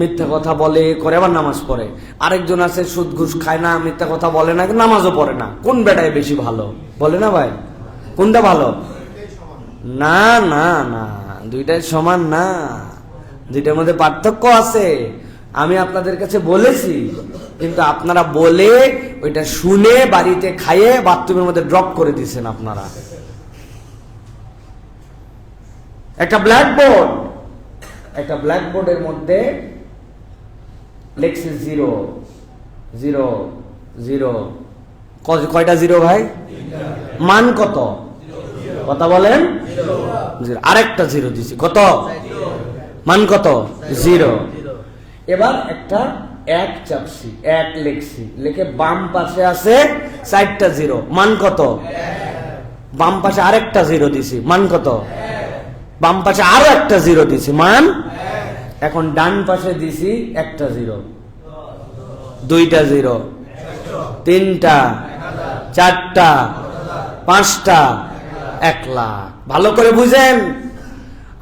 মিথ্যা কথা বলে করে, আবার নামাজ পড়ে। আরেকজন আছে সুদ ঘুষ খায় না, মিথ্যা কথা বলে না, নামাজও পড়ে না। কোন বেটায় বেশি ভালো? বলে না ভাই, কোনটা ভালো? না না না, দুইটাই সমান না, দুইটার মধ্যে পার্থক্য আছে। আমি আপনাদের কাছে বলেছি, কিন্তু আপনারা বলে ওইটা শুনে বাড়িতে খাইয়ে বাথরুমের মধ্যে ড্রপ করে দিয়েছেন আপনারা। একটা ব্ল্যাকবোর্ডের মধ্যে লেখছে 0 0 0। কয়টা জিরো ভাই? মান কত? কথা বলেন। আরেকটা 0 দিছি, কত? মান কত? 0। এবার একটা 1 চাপছি, 1 লিখছি, লিখে বাম পাশে আছে 4টা 0, মান কত? বাম পাশে আরেকটা 0 দিছি, মান কত? বাম পাশে আরো একটা 0 দিছি, মান? এখন ডান পাশে দিছি একটা 0, 2টা 0, 3টা, 4টা, 5টা, 1 লাখ। ভালো করে বুঝেন,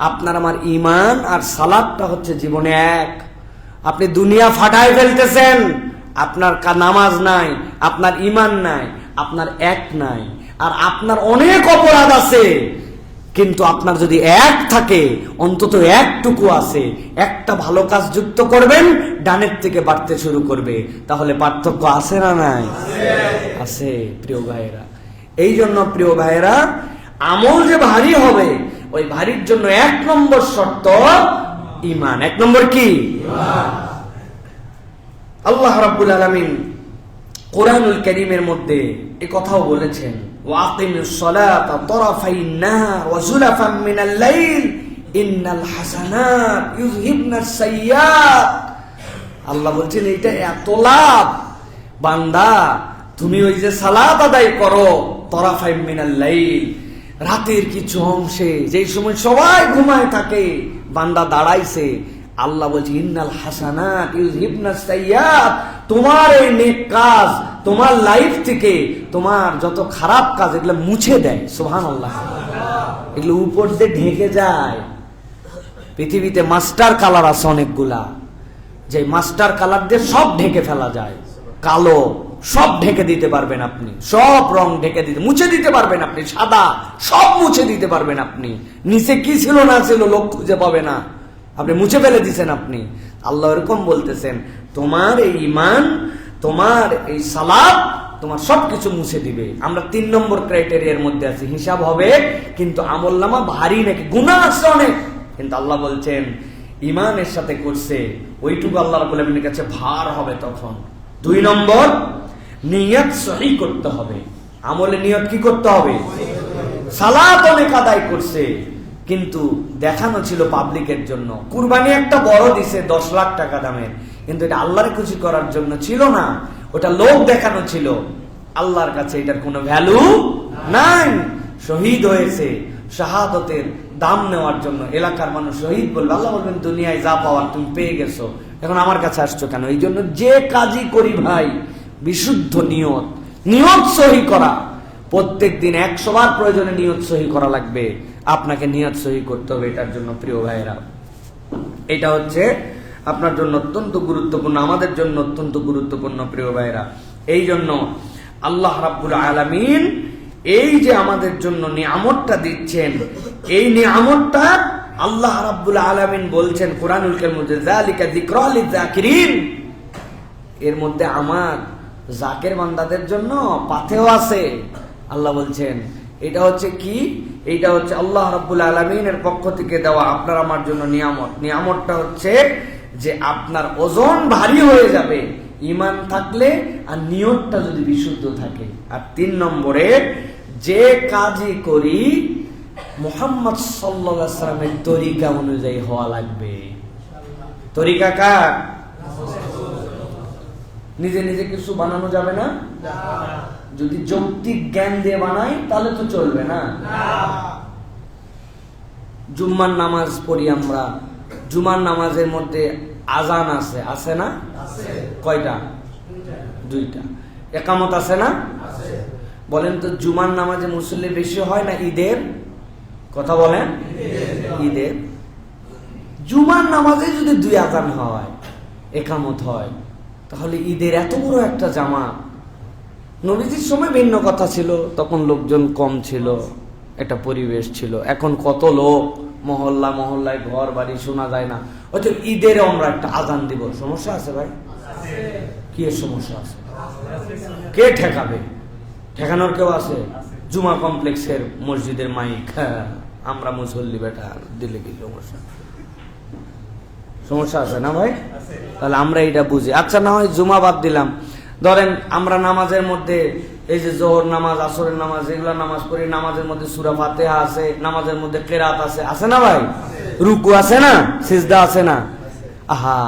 আপনার আমার ঈমান আর সালাতটা হচ্ছে জীবনে এক। আপনি দুনিয়া ফাটায় ফেলতেছেন, আপনার নামাজ নাই, আপনার ঈমান নাই, আপনার এক নাই। আর আপনার অনেক অপরাধ আছে, কিন্তু আপনার যদি এক থাকে, অন্তত একটুকু আছে, একটা ভালো কাজ যুক্ত করবেন, ডানের থেকে বাড়তে শুরু করবে। তাহলে পার্থক্য আছে না নাই? আছে প্রিয় ভাইয়েরা। এই জন্য প্রিয় ভাইয়েরা, আমল যে ভারী হবে, ওই ভারীর জন্য 1 নম্বর শর্ত ঈমান। 1 নম্বর কি? আল্লাহ রাব্বুল আলামিন কোরআনুল কারীমের মধ্যে এই কথাও বলেছেন, ওয়াকিমিস সালাতা তারাফাইন নাহার ওয়া যুলাফাম মিনাল লাইল ইন্নাল হাসানাত ইউযহিবনাস সাইয়্যাত। আল্লাহ বলছেন এটা এত লাভ, বান্দা তুমি ওই যে সালাত আদায় করো তারাফাইন মিনাল লাইল, রাতের কিছু অংশে, যেই সময় সবাই ঘুমায় থাকে, বান্দা দাঁড়াইছে, আল্লাহ বলছে ইন্নাল হাসানাত ইউযহিবনাস সাইয়্যাত, তোমার এই নেক কাজ তোমার লাইফ থেকে তোমার যত খারাপ কাজ এগুলো মুছে দেয়। সুবহানাল্লাহ। এগুলো উপর দিয়ে ঢেকে যায়। পৃথিবীতে মাস্টার কালার আছে অনেকগুলা, যে মাস্টার কালার দিয়ে সব ঢেকে ফেলা যায়। কালো সব ঢেকে দিতে পারবেন আপনি, সব রং ঢেকে দিতে, মুছে দিতে পারবেন আপনি। সাদা সব মুছে দিতে পারবেন আপনি। নিচে কি ছিল না ছিল লোক খুঁজে পাবে না, আপনি মুছে ফেলে দিচ্ছেন আপনি। আল্লাহ এরকম বলতেছেন, তোমার এই ঈমান, তোমার এই সালাত তোমার সবকিছু মুছে দিবে। আমরা 3 নম্বর ক্রাইটেরিয়ার মধ্যে আছি, হিসাব হবে কিন্তু আমলনামা ভারী নাকি, গুনাহ আছে অনেক, কিন্তু আল্লাহ বলছেন ঈমানের সাথে করছে ওইটুকু আল্লাহ রাব্বুল আলামিনের কাছে ভার হবে তখন। 2 নম্বর, নিয়ত সহি করতে হবে। আমলে নিয়ত কি করতে হবে? সালাত অনেক আদায় করছে, কিন্তু দেখানো ছিল পাবলিকের জন্য। কুরবানি একটা বড় দিছে 10 লাখ টাকা দামের, কিন্তু এটা আল্লাহর খুশি করার জন্য ছিল না, ওটা লোক দেখানো ছিল। আল্লাহর কাছে এটার কোনো ভ্যালু নাই। শহীদ হয়েছে, শাহাদতের দাম নেওয়ার জন্য এলাকার মানুষ শহীদ বলবে, আল্লাহ বলবেন দুনিয়ায় যা পাওয়ার তুমি পেয়ে গেছো, এখন আমার কাছে আসছো কেন? এই জন্য যে কাজই করি ভাই, বিশুদ্ধ নিয়ত, নিয়ত সহি করা। প্রত্যেক দিন 100 বার প্রয়োজনে নিয়ত সহি করা লাগবে। আপনাকে নিয়ত সহি করতে হবে এটার জন্য। প্রিয় ভাইয়েরা, এটা হচ্ছে আপনার জন্য অত্যন্ত গুরুত্বপূর্ণ, আমাদের জন্য অত্যন্ত গুরুত্বপূর্ণ। প্রিয় ভাইয়েরা, এই জন্য আল্লাহ রাব্বুল আলামিন এই যে আমাদের জন্য নিয়ামতটা দিচ্ছেন, এই নিয়ামতটা আল্লাহ রাব্বুল আলামিন বলছেন কোরআনুল কারীমের মধ্যে, যালিকা যিকরা লিয-যাকিরিন, এর মধ্যে আমার জাকের বান্দাদের জন্য পাথেও আছে। আল্লাহ বলছেন এটা হচ্ছে কি? এইটা হচ্ছে আল্লাহ রাব্বুল আলামিনের পক্ষ থেকে দেওয়া আপনার আমার জন্য নিয়ামত। নিয়ামতটা হচ্ছে যে আপনার ওজন ভারী হয়ে যাবে ঈমান থাকলে, আর নিয়তটা যদি বিশুদ্ধ থাকে। আর 3 নম্বরে, যে কাজই করি মুহাম্মদ সাল্লাল্লাহু আলাইহি ওয়াসাল্লামের তরিকা অনুযায়ী হওয়া লাগবে। তরিকা কার? নিজে নিজে কিছু বানানো যাবে না। যদি যৌক্তিক জ্ঞান দিয়ে বানাই তাহলে তো চলবে না। জুম্মার নামাজ পড়ি আমরা, জুমার নামাজের মধ্যে আজান আছে, আছে না? কয়টা? 2টা। একামত আছে না? বলেন তো, জুমার নামাজে মুসল্লি বেশি হয় না ঈদের? কথা বলেন। ঈদের জুমার নামাজে যদি 2 আজান হয়, একামত হয়, তাহলে ঈদের এত বড় একটা জামাত। নবীজির সময় ভিন্ন কথা ছিল, তখন লোকজন কম ছিল, একটা পরিবেশ ছিল। এখন কত লোক, মহল্লা মহল্লায় ঘর বাড়ি শোনা যায় না। হয়তো ঈদের আমরা একটা আজান দিব, সমস্যা আছে ভাই? কি এর সমস্যা আছে? কে ঠেকাবে? ঠেকানোর কেউ আছে? জুমা কমপ্লেক্সের মসজিদের মাইক, আমরা মুসল্লি বেটা দিলে কি সমস্যা? সমস্যা আছে না ভাই? তাহলে আমরা এটা বুঝি। আচ্ছা, না হয় জুমা বাদ দিলাম, ধরেন আমরা নামাজের মধ্যে এই যে জোহর নামাজ, আসরের নামাজ, এগুলা নামাজ পড়ি, নামাজের মধ্যে সূরা ফাতিহা আছে, নামাজের মধ্যে কিরাত আছে, আছে না ভাই? রুকু আছে না? সিজদা আছে না? আহা,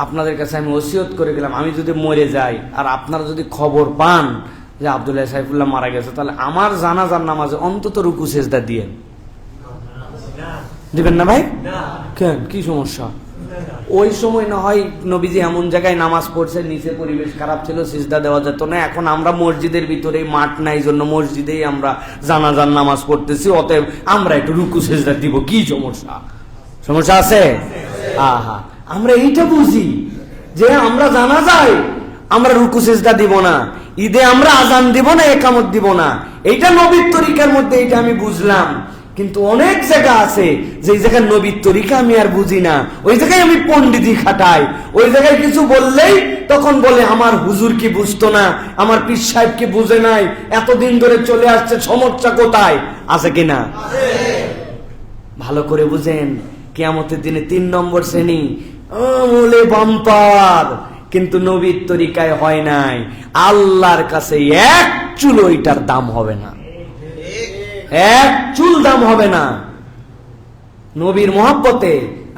আপনাদের কাছে আমি ওসিয়ত করে গেলাম, আমি যদি মরে যাই আর আপনারা যদি খবর পান যে আব্দুল্লাহ সাইফুল্লাহ মারা গেছে, তাহলে আমার জানাজার নামাজে অন্তত রুকু সিজদা দিয়েন। দিবেন না ভাই? কেন, কি সমস্যা? ওই সময় না হয় নবীজি এমন জায়গায় নামাজ পড়ছে, নিচে পরিবেশ খারাপ ছিল, সিজদা দেওয়া যেত না। এখন আমরা মসজিদের ভিতরে, মাঠ নাই জন্য মসজিদেই আমরা জানাজার নামাজ পড়তেছি, অতএব আমরা একটু রুকু সিজদা দিব, কি সমস্যা? সমস্যা আছে? আহা, আমরা এইটা বুঝি যে আমরা জানাজায় আমরা রুকু সিজদা দিব না, ঈদে আমরা আজান দিব না, একামত দিব না। এইটা নবীর তরিকার মধ্যে, এটা আমি বুঝলাম। কিন্তু অনেক জায়গা আছে যে জায়গায় নবীর তরিকা আমি আর বুঝি না, ওই জায়গায় আমি পণ্ডিতি খাটাই। ওই জায়গায় কিছু বললেই তখন বলে আমার হুজুর কি বুঝতো না, আমার পীর সাহেব কি বুঝে নাই, এতদিন ধরে চলে আসছে, সমস্যা কোথায়? আছে কিনা? ভালো করে বুঝেন, কিয়ামতের দিনে 3 নম্বর শ্রেণী আমলে বাম্পার, কিন্তু নবীর তরিকায় হয় নাই। আল্লাহর কাছে 1 চুল ওইটার দাম হবে না, 1 চুল দাম হবে না। নবীর মহব্বতে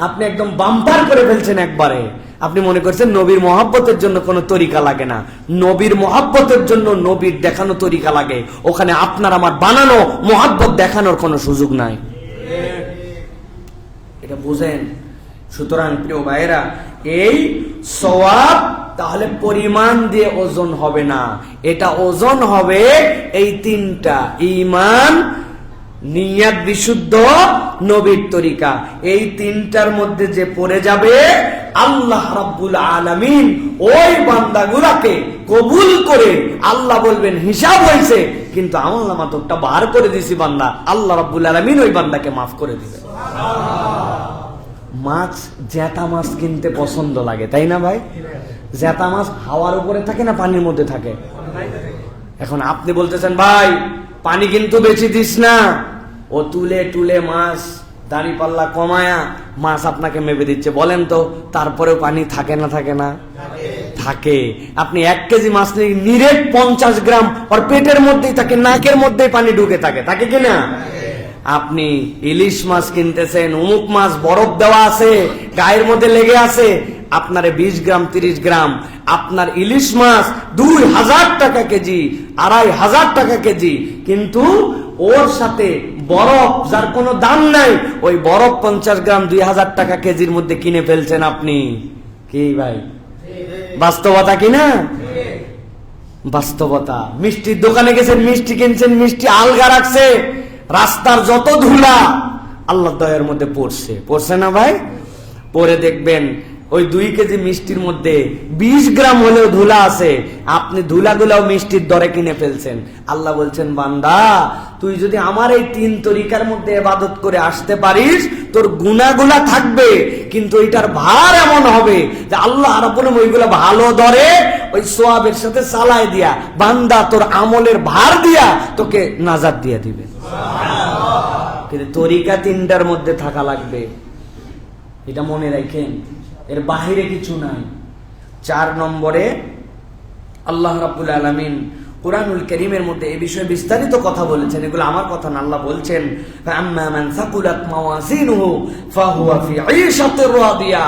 আপনি একদম বাম্পার করে ফেলছেন একবারে। আপনি মনে করছেন নবীর মহব্বতের জন্য কোনো তরিকা লাগে না। নবীর মহব্বতের জন্য নবীর দেখানো তরিকা লাগে, ওখানে আপনার আমার বানানো মহব্বত দেখানোর কোনো সুযোগ নাই। এটা বুঝেন। সুতরাং প্রিয় ভাইয়েরা, এই সওয়াব তাহলে পরিমাণ দিয়ে ওজন হবে না, এটা ওজন হবে এই 3টা: ঈমান, নিয়ত বিশুদ্ধ, নবীর তরিকা। এই 3টার মধ্যে যে পড়ে যাবে, আল্লাহ রাব্বুল আলামিন ওই বান্দাগুলাকে কবুল করে আল্লাহ বলবেন হিসাব হয়েছে, কিন্তু আমলনামা তোরটা বার করে দিছি বান্দা, আল্লাহ রাব্বুল আলামিন ওই বান্দাকে মাফ করে দিবেন। মাছ, জ্যাতা মাছ কিনতে পছন্দ লাগে, তাই না ভাই? জ্যাতা মাছ হাওয়ার উপরে থাকে না পানির মধ্যে থাকে? এখন আপনি বলতেছেন ভাই পানি কিন্তু বেশি দিস না, ও তুলে তুলে মাছ দাড়ি পাল্লা কমায়া মাছ আপনাকে মেপে দিচ্ছে, বলেন তো তারপরেও পানি থাকে না? থাকে না? থাকে, আপনি 1 কেজি মাছ নিয়ে নিরেট 50 গ্রাম ওর পেটের মধ্যেই থাকে, নাকের মধ্যেই পানি ঢুকে থাকে, থাকে কিনা? আপনি ইলিশ মাছ কিনতেছেন, অমুক মাছ বরফ দেওয়া আছে, গায়ের মধ্যে লেগে আছে, আপনারে 20 গ্রাম 30 গ্রাম, আপনার ইলিশ মাছ 2000 টাকা কেজি, 2500 টাকা কেজি, কিন্তু ওর সাথে বরফ যার কোনো দাম নাই, ওই বরফ 50 গ্রাম 2000 টাকা কেজির মধ্যে কিনে ফেলছেন আপনি। কি ভাই, বাস্তবতা কিনা? বাস্তবতা। মিষ্টির দোকানে গেছেন, মিষ্টি কিনছেন, মিষ্টি আলগা রাখছে, রাস্তার যত ধুলা আল্লাহর দয়ার মধ্যে পড়ছে না ভাই? পরে দেখবেন ওই 2 কেজি মিষ্টির মধ্যে 20 গ্রাম হলেও ধুলা আছে, আপনি ধুলাগুলাও মিষ্টির দরে কিনে ফেলছেন। আল্লাহ বলছেন, বান্দা তুই যদি আমার এই 3 তরিকার মধ্যে ইবাদত করে আসতে পারিস, তোর গুনাহগুলা থাকবে, কিন্তু এটার ভার এমন হবে যে আল্লাহ রাব্বুল আলামিন ওইগুলা ভালো দরে ওই সওয়াবের সাথে চালায় দিয়া, বান্দা তোর আমলের ভার দিয়া তোকে নাজাত দিয়ে দিবে। কিন্তু তরিকা 3টার মধ্যে থাকা লাগবে, এটা মনে রাখেন, এর বাহিরে কিছু নাই। 4 নম্বরে আল্লাহ রাব্বুল আলামিন কুরআনুল কারীমের মধ্যে এই বিষয়ে বিস্তারিত কথা বলেছেন, এগুলো আমার কথা না, আল্লাহ বলছেন ফাআম্মা মান সাকুলাত মাওয়াজিনুহু ফাহুয়া ফি ঈশাতির রাদিয়া।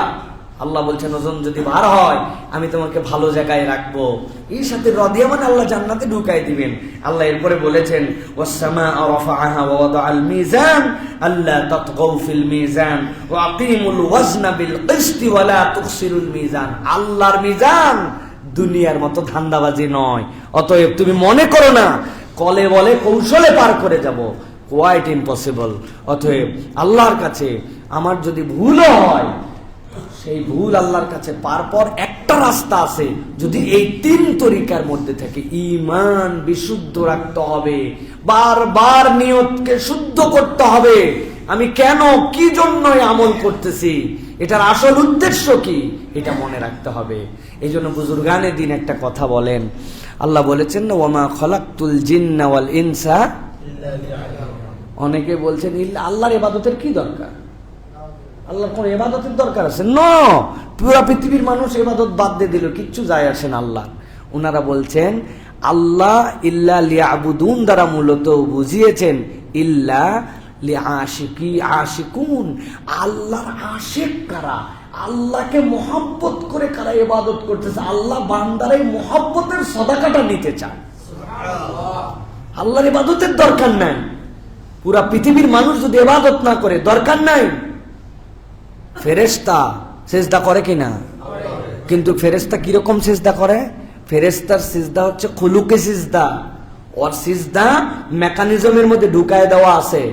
আল্লাহ বলছেন ওজন যদি ভার হয় আমি তোমাকে ভালো জায়গায় রাখবো। ঈশাতির রাদিয়া মানে আল্লাহ জান্নাতে ঢুকাই দিবেন। আল্লাহ এরপরে বলেছেন ওয়াস সামাআ রাফাআহা ওয়া ওয়াদাআল মিজান আল্লা তাতগাউ ফিল মিজান ওয়া আকিমুল ওয়াজনা বিল কিসতি ওয়া লা তুখসিরুল মিজান। আল্লাহর মিজান দুনিয়ার মতো ধান্দাবাজি নয়, অতএব তুমি মনে করো না কলে বলে কৌশলে পার করে যাব, কোয়াইট ইম্পসিবল। অতএব আল্লাহর কাছে আমার যদি ভুলও হয়, সেই ভুল আল্লাহর কাছে পার পর একটা রাস্তা আছে, যদি এই 3 তরিকার মধ্যে থেকে ঈমান বিশুদ্ধ রাখতে হবে, বারবার নিয়তকে শুদ্ধ করতে হবে, আমি কেন কি জন্য আমল করতেছি, এটার আসল উদ্দেশ্য কি, এটা মনে রাখতে হবে। এই জন্য বুজুর্গানে দিন একটা কথা বলেন, আল্লাহ বলেছেন না ওয়ামা খলাকতুল জিন্না ওয়াল ইনসা ইল্লা লিয়াবুদুন। অনেকে বলছেন আল্লাহর ইবাদতের কি দরকার, আল্লাহর কোন ইবাদতের দরকার আছে? না, পুরো পৃথিবীর মানুষ ইবাদত বাদ দিয়ে দিল, কিচ্ছু যায় আসে না আল্লাহ। ওনারা বলছেন আল্লাহ ইল্লা লিয়াবুদুন দ্বারা মূলত বুঝিয়েছেন ইল্লা আশিকুন, আল্লাহর আশিক কারা, আল্লাহকে মোহাব্বত করে কারা ইবাদত করতেছে, আল্লাহ বান্দার এই মোহাব্বতের সদাকাটা নিতে চায়। আল্লাহর ইবাদতের দরকার নাই, পুরা পৃথিবীর মানুষ যদি ইবাদত না করে দরকার নাই। ফেরেশতা সিজদা করে কিনা? কিন্তু ফেরেশতা কিরকম সিজদা করে? ফেরেশতার সিজদা হচ্ছে খুলুকে সিজদা, ওর সিজদা মেকানিজমের মধ্যে ঢুকায় দেওয়া আছে।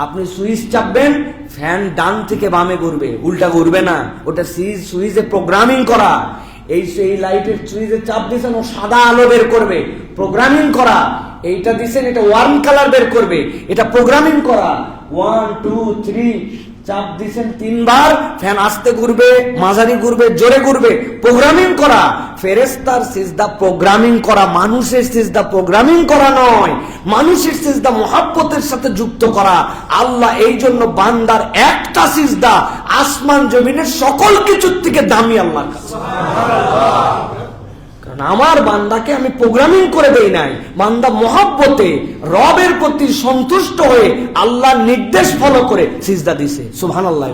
আপনি সুইচ চাপবেন, ফ্যান ডান থেকে বামে ঘুরবে, উল্টা ঘুরবে না, ওটা সুইচে প্রোগ্রামিং করা। এই লাইটের সুইচে চাপ দিয়েছেন, ও সাদা আলো বের করবে, প্রোগ্রামিং করা। এইটা দিচ্ছেন, এটা ওয়ার্ম কালার বের করবে, এটা প্রোগ্রামিং করা। 1 2 3 চাপ দিচ্ছেন 3 বার, ফ্যান আস্তে ঘুরবে, মাঝারি ঘুরবে, জোরে ঘুরবে, প্রোগ্রামিং করা। ফেরেশতার সিজদা প্রোগ্রামিং করা, মানুষের সিজদা প্রোগ্রামিং করা নয়, মানুষের সিজদা মুহাব্বতের সাথে যুক্ত করা। আল্লাহ এই জন্য বান্দার একটা সিজদা আসমান জমিনের সকল কিছুর থেকে দামি আল্লাহর কাছে। কারণ আমার বান্দাকে আমি প্রোগ্রামিং করে দেই নাই, বান্দা মুহাব্বতে রবের প্রতি সন্তুষ্ট হয়ে আল্লাহর নির্দেশ ফলো করে সিজদা দিছে। সুবহানাল্লাহ।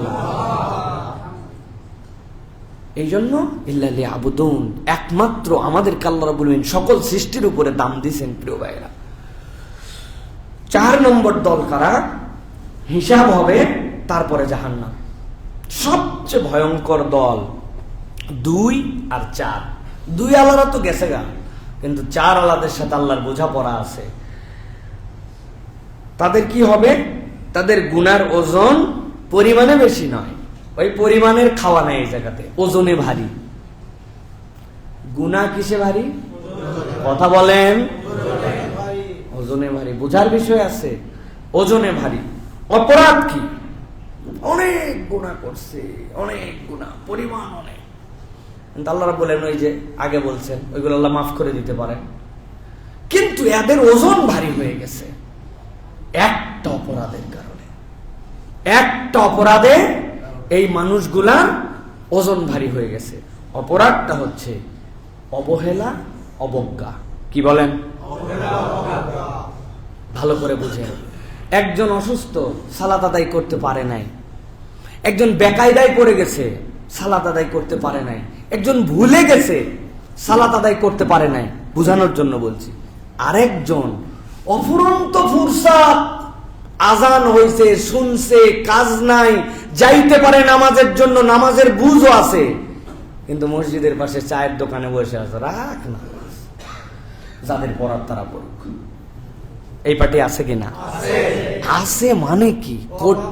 এই জন্য ইল্লা লিয়াবুদুন, একমাত্র আমাদেরকে আল্লাহ রাব্বুল আলামিন সকল সৃষ্টির উপরে দাম দিয়েছেন। প্রিয় ভাইরা, 4 নম্বর দল কারা? হিসাব হবে তারপরে জাহান্নাম। সবচেয়ে ভয়ঙ্কর দল 2 আর 4। 2 আলাদা তো গেছে গা, কিন্তু 4 আলাদের সাথে আল্লাহর বোঝাপড়া আছে। তাদের কি হবে? তাদের গুনার ওজন পরিমাণে বেশি নয়, ওই পরিমাণের খাওয়া নাই, এই জায়গাতে ওজনে ভারী। গুনাহ কিসে ভারী? কথা বলেন। ওজনে ভারী, বোঝার বিষয় আছে। ওজনে ভারী। অপরাধ কি? অনেক গুনাহ করছে, অনেক গুনাহ, পরিমাণ অনেক। আল্লাহ বলেন ওই যে আগে বলছেন ওইগুলো আল্লাহ মাফ করে দিতে পারেন, কিন্তু এদের ওজন ভারী হয়ে গেছে একটা অপরাধের কারণে। একটা অপরাধে এই মানুষগুলা ওজন ভারী হয়ে গেছে। অপরাধটা হচ্ছে অবহেলা, অবজ্ঞা। কি বলেন? ভালো করে বুঝেন। একজন অসুস্থ, সালাত আদায় করতে পারে নাই। একজন বেকায়দায় পড়ে গেছে, সালাত আদায় করতে পারে নাই। একজন ভুলে গেছে, সালাত আদায় করতে পারে নাই। বুঝানোর জন্য বলছি। আরেকজন অফুরন্ত ফুরসাত, আজান হয়েছে, শুনছে, কাজ নাই, যাইতে পারে নামাজের জন্য, নামাজের বুঝও আছে, কিন্তু মসজিদের পাশে চায়ের দোকানে বসে আছে। রাখ না, যাদের পড়ার তারা পড়ুক। এই পার্টি আছে কিনা? আছে। মানে কি? কোটি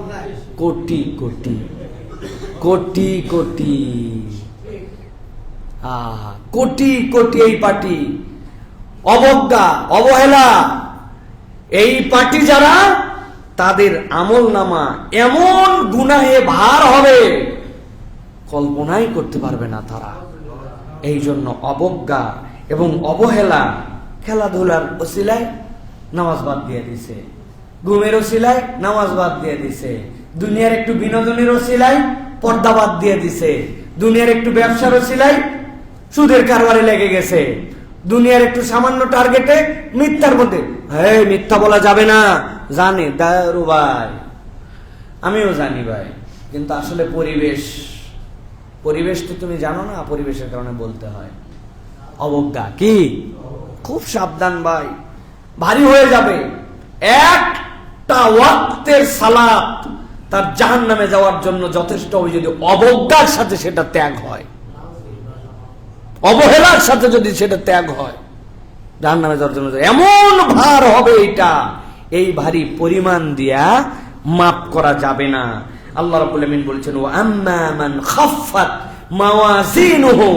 কোটি কোটি কোটি কোটি কোটি এই পার্টি। অবজ্ঞা, অবহেলা, এই পার্টি যারা, তাদের আমল নামা এমন গুনাহে ভার হবে, কল্পনাই করতে পারবে না তারা। এই জন্য অবজ্ঞা এবং অবহেলা, খেলাধুলার ওসিলায় নামাজ বাদ দিয়ে দিছে, ঘুমের ওসিলায় নামাজ বাদ দিয়ে দিছে, দুনিয়ার একটু বিনোদনের ওসিলায় পর্দা বাদ দিয়ে দিছে, দুনিয়ার একটু ব্যবসার ওসিলায় সুদের কারবারে লেগে গেছে, দুনিয়ার একটু সামান্য টার্গেটে মিথ্যার মধ্যে। হ্যাঁ, মিথ্যা বলা যাবে না, জানি দারু ভাই, আমিও জানি ভাই, কিন্তু আসলে পরিবেশ তো তুমি জানো না, পরিবেশের কারণে বলতে হয়। অবজ্ঞা কি? খুব সাবধান ভাই, ভারী হয়ে যাবে। একটা ওয়াক্তের সালাত তার জাহান্নামে যাওয়ার জন্য যথেষ্ট হবে, যদি অবজ্ঞার সাথে সেটা ত্যাগ হয়, অবহেলার সাথে যদি সেটা ত্যাগ হয়, জাহান্নামে যাওয়ার জন্য এমন ভার হবে এটা, এই ভারী পরিমাণ দিয়া মাপ করা যাবে না। আল্লাহ রাব্বুল আমিন বলেছেন, ওয়া আম্মা মান খাফফাত মাওয়াজিনুহু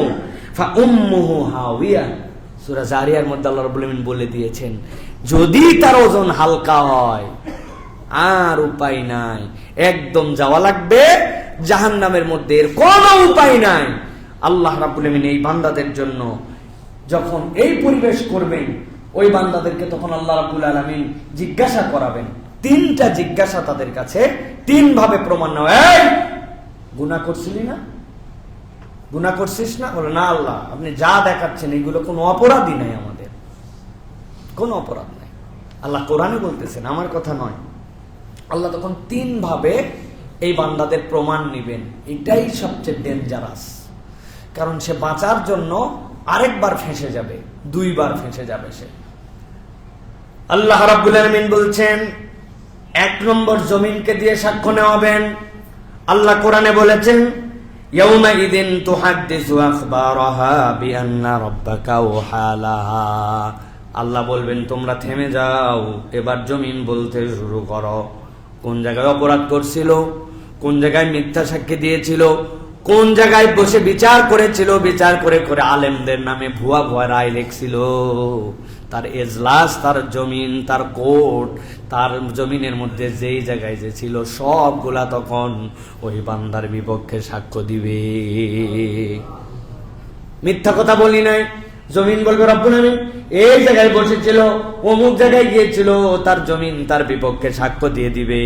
ফাউম্মুহু হাওিয়া। সূরা জারিয়ার মধ্যে আল্লাহ রাব্বুল আমিন বলে দিয়েছেন, যদি তার ওজন হালকা হয়, আর উপায় নাই, একদম যাওয়া লাগবে জাহান্নামের মধ্যে, এর কোনো উপায় নাই। আল্লাহ রাব্বুল আমিন এই বান্দাদের জন্য যখন এই পরিবেশ করবেন, ওই বান্দাদেরকে তখন আল্লাহ রাব্বুল আলামিন জিজ্ঞাসা করাবেন। তিনটা জিজ্ঞাসা তাদের কাছে, তিন ভাবে প্রমাণ নেওয়া। এই গুনাহ করছিলি না? গুনাহ করছিস না? বলে না আল্লাহ, আপনি যা দেখাচ্ছেন এগুলো কোনো অপরাধই নাই, আমাদের কোনো অপরাধ নাই। আল্লাহ কোরআনে বলতেছেন, আমার কথা নয়। আল্লাহ তখন তিন ভাবে এই বান্দাদের প্রমাণ নিবেন। এটাই সবচেয়ে ডেঞ্জারাস, কারণ সে বাঁচার জন্য আরেকবার ফেঁসে যাবে, দুইবার ফেঁসে যাবে সে। আল্লাহ রাব্বুল আলামিন বলছেন, এক নম্বর জমিনকে দিয়ে সাক্ষ্য নেওয়াবেন। আল্লাহ কোরআনে বলেছেন, ইয়াউমা ইদিন তুহাদ্দিসু আখবারাহা বিআন্না রাব্বাকা ওয়াহালাহা। আল্লাহ বলবেন, তোমরা থেমে যাও, এবার জমিন বলতে শুরু করো। কোন জায়গায় অপরাধ করছিল, কোন জায়গায় মিথ্যা সাক্ষী দিয়েছিল, কোন জায়গায় বসে বিচার করেছিল, বিচার করে করে আলেমদের নামে ভুয়া ভুয়া রায় লিখছিল, তার এজলাস, তার জমিন, তার কোর্ট, তার জমিনের মধ্যে যেই জায়গায় যে ছিল, সবগুলা তখন ওই বান্দার বিপক্ষে সাক্ষ্য দিবে। মিথ্যা কথা বলি নাই, জমিন বলবে রব্বুল আমিন এই জায়গায় বসেছিল, অমুক জায়গায় গিয়েছিল, তার জমিন তার বিপক্ষে সাক্ষ্য দিয়ে দিবে।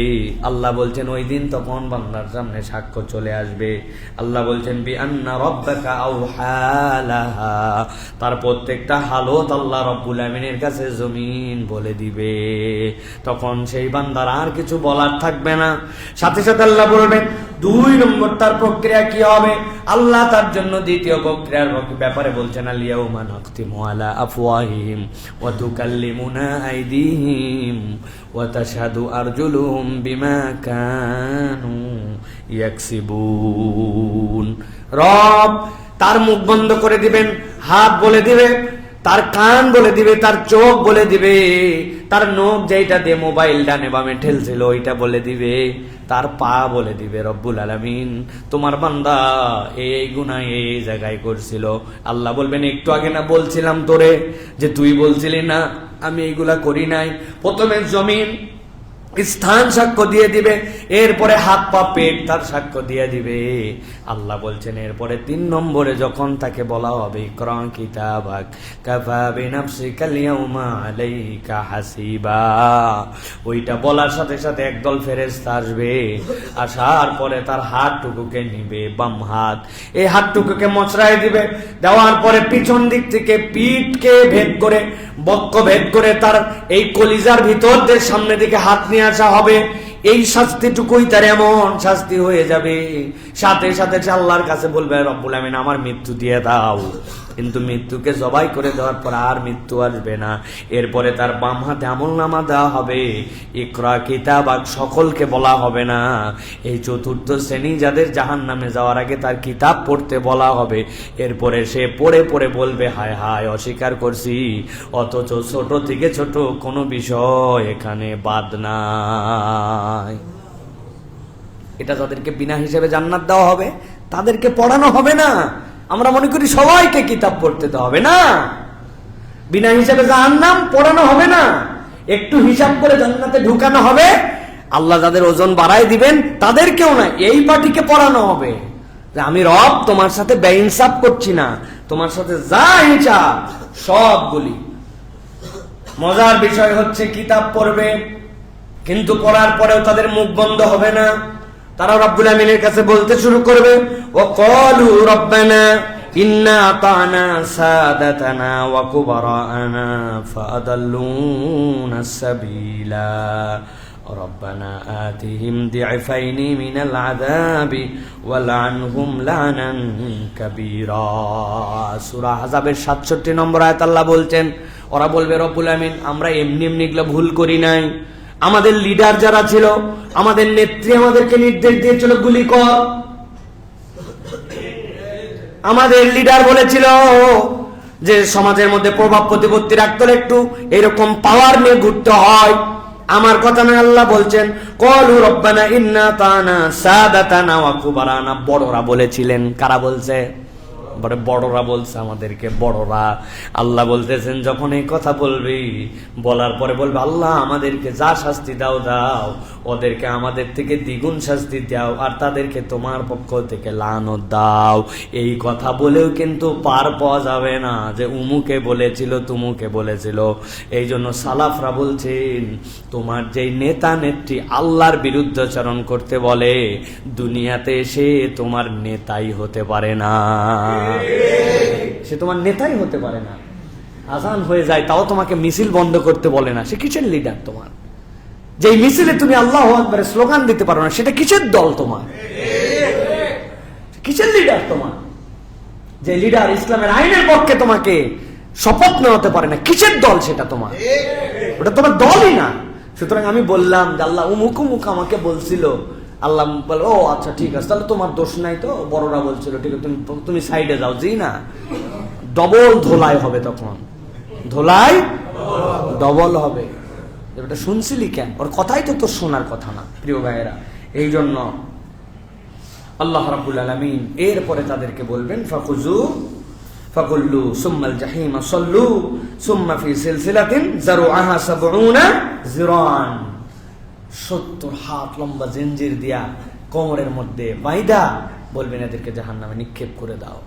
আল্লাহ বলছেন ওই দিন তখন বান্দার সামনে সাক্ষ্য চলে আসবে। আল্লাহ বলছেন বিআন্না রাব্বাকা আওহালাহা, তার প্রত্যেকটা হালত আল্লাহ রব্বুল আমিনের কাছে জমিন বলে দিবে। তখন সেই বান্দার আর কিছু বলার থাকবে না। সাথে সাথে আল্লাহ বলবেন, দুই নম্বর তার প্রক্রিয়া কি হবে? আল্লাহ তার জন্য দ্বিতীয় প্রক্রিয়ার ব্যাপারে বলছেন, আল ইয়াউমা নাখতিমু আলা আফওয়াহিহিম ওয়া তুকাল্লিমুনা আইদিহিম ওয়া তাশহাদু আরজুলুহুম বিমা কানু ইয়াকসিবুন। রব তার মুখ বন্ধ করে দিবেন, হাত বলে দিবে, তার কান বলে দিবে, তার চোখ বলে দিবে, তার নখ যেটা দিয়ে মোবাইল ডানে বামে ঠেলছিল ওইটা বলে দিবে, তার পা বলে দিবে রব্বুল আলামিন তোমার বান্দা এই গুনাহ এই জায়গায় করছিল। আল্লাহ বলবেন, একটু আগে না বলছিলাম তোরে যে তুই বলছিলি না আমি এইগুলা করি নাই। প্রথমে জমিন, স্থান সাক্ষ্য দিয়ে দিবে, এরপরে হাত পা পেট তার সাক্ষ্য দিয়ে দিবে। আল্লাহ বলছেন এরপরে 3 নম্বরে যখন তাকে বলা হবে ইকরা কিতাবাক কাফা বিনাফসিকাল ইয়াউমা আলাইকা হাসিবা, ওইটা বলার সাথে সাথে একদল ফেরেশতা আসবে, আসার পরে তার হাতটুকুকে নিবে, বাম হাত, এই হাতটুকুকে মচড়ায় দিবে, দেওয়ার পরে পিছন দিক থেকে পিঠকে ভেদ করে, বক্ষ ভেদ করে তার এই কলিজার ভিতর দিয়ে সামনে দিকে হাত নিয়ে আসা হবে। এই শাস্তিটুকুই তার এমন শাস্তি হয়ে যাবে, সাথে সাথে সে আল্লাহর কাছে বলবে রব্বুল আমিন আমার মৃত্যু দিয়ে দাও। কিন্তু মৃত্যুকে জবাই করে দেওয়ার পর আর মৃত্যু আসবে না। এরপরে তার বাম হাতে আমলনামা দেওয়া হবে, ইকরা কিতাবাক সকলকে বলা হবে না। এই 4র্থ শ্রেণী যাদের জাহান্নামে যাওয়ার আগে তার কিতাব পড়তে বলা হবে। এরপরে সে পড়ে পড়ে বলবে হায় হায় অস্বীকার করছি, অথচ ছোট থেকে ছোট কোনো বিষয় এখানে বাদ নাই। এটা যাদেরকে বিনা হিসেবে জান্নাত দেওয়া হবে তাদেরকে পড়ানো হবে না। আমরা মনে করি সবাইকে কিতাব পড়তে দেওয়া হবে না, বিনা হিসাবে জাহান্নাম পড়ানো হবে না, একটু হিসাব করে জান্নাতে ঢুকানো হবে। আল্লাহ যাদের ওজন বাড়ায় দিবেন তাদেরকেও না, এই পার্টিকে পড়ানো হবে যে আমি রব তোমার সাথে বেইনসাফ করছি না, তোমার সাথে যা হিসাব সবগুলি। মজার বিষয় হচ্ছে কিতাব পড়বে, কিন্তু পড়ার পরেও তাদের মুখ বন্ধ হবে না। তারা রব্বুল আমিনের কাছে বলতে শুরু করবে ওয়াকালু রব্বানা ইন্না আতানা সাদাতানা ওয়া কুবারানা ফাআদাল্লুনা সাবিলা রব্বানা আতিহিম দি'ফাইনি মিনাল আযাবি ওয়ালআনহুম লানান কাবীরা। সূরা আহজাবের 67 নম্বর আয়াত আল্লাহ বলছেন, ওরা বলবে রব্বুল আমিন আমরা এমনি এমনি এগুলো ভুল করি নাই, আমাদের লিডার যারা ছিল, আমাদের নেত্রী আমাদেরকে নির্দেশ দিয়েছিল গুলি কর। আমাদের লিডার বলেছিল যে সমাজের মধ্যে প্রভাব প্রতিপত্তি রাখতে হলে একটু এরকম পাওয়ার নিয়ে ঘুরতে হয়। আমার কথা না, আল্লাহ বলছেন ক্বালু রব্বানা ইন্না আতানা সাদাতানা ওয়া কুবারানা। বড়রা বলেছিলেন, কারা বলছে? বড়রা বলছে, আমাদেরকে বড়রা। আল্লাহ বলতেছেন যখন এই কথা বলবি, বলার পরে বলবে আল্লাহ আমাদেরকে যা শাস্তি দাও দাও, ওদেরকে আমাদের থেকে দ্বিগুণ শাস্তি দাও, আর তাদেরকে তোমার পক্ষ থেকে লানত দাও। এই কথা বলেও কিন্তু পার পাওয়া যাবে না যে উমুকে বলেছিল তুমুকে বলেছিল। এই জন্য সালাফরা বলছেন তোমার যেই নেতা নেত্রী আল্লাহর বিরুদ্ধাচরণ করতে বলে, দুনিয়াতে এসে তোমার নেতাই হতে পারে না, সে তোমার নেতাই হতে পারে না। আজান হয়ে যায় তাও তোমাকে মিছিল বন্ধ করতে বলে না, সে কিসের লিডার তোমার? যেই মিছিলে তুমি আল্লাহু আকবার স্লোগান দিতে পারো না, সেটা কিসের দল তোমার? কিসের লিডার তোমার? যে লিডার ইসলামের আইনের পক্ষে তোমাকে শপথ নেওয়াতে পারে না, কিসের দল সেটা তোমার? ওটা তোমার দলই না। সুতরাং আমি বললাম যে আল্লাহ উমুক উমুক আমাকে বলছিল, আল্লাহ বলে ও আচ্ছা ঠিক আছে, তাহলে তোমার দোষ নাই, তো বড়রা বলছিল ঠিক আছে, তুমি সাইডে যাও। জি না, ডবল ধোলাই হবে, তখন ধোলাই ডবল হবে। এটা শুনছিলি কেন? ওর কথাই তো তোর শোনার কথা না, প্রিয় ভাইয়েরা। এই জন্য আল্লাহ রাব্বুল আলামিন এরপরে তাদেরকে বলবেন ফাকুল্লু সুম্মাল জাহিমা সাল্লু সুম্মা ফি সিলসিলাতিন যারুআহা ৭০ যিরান। ৭০ হাত লম্বা জিঞ্জির দিয়া কোমরের মধ্যে বাইদা বলবেন এদেরকে জাহান্নামে নিক্ষেপ করে দাও।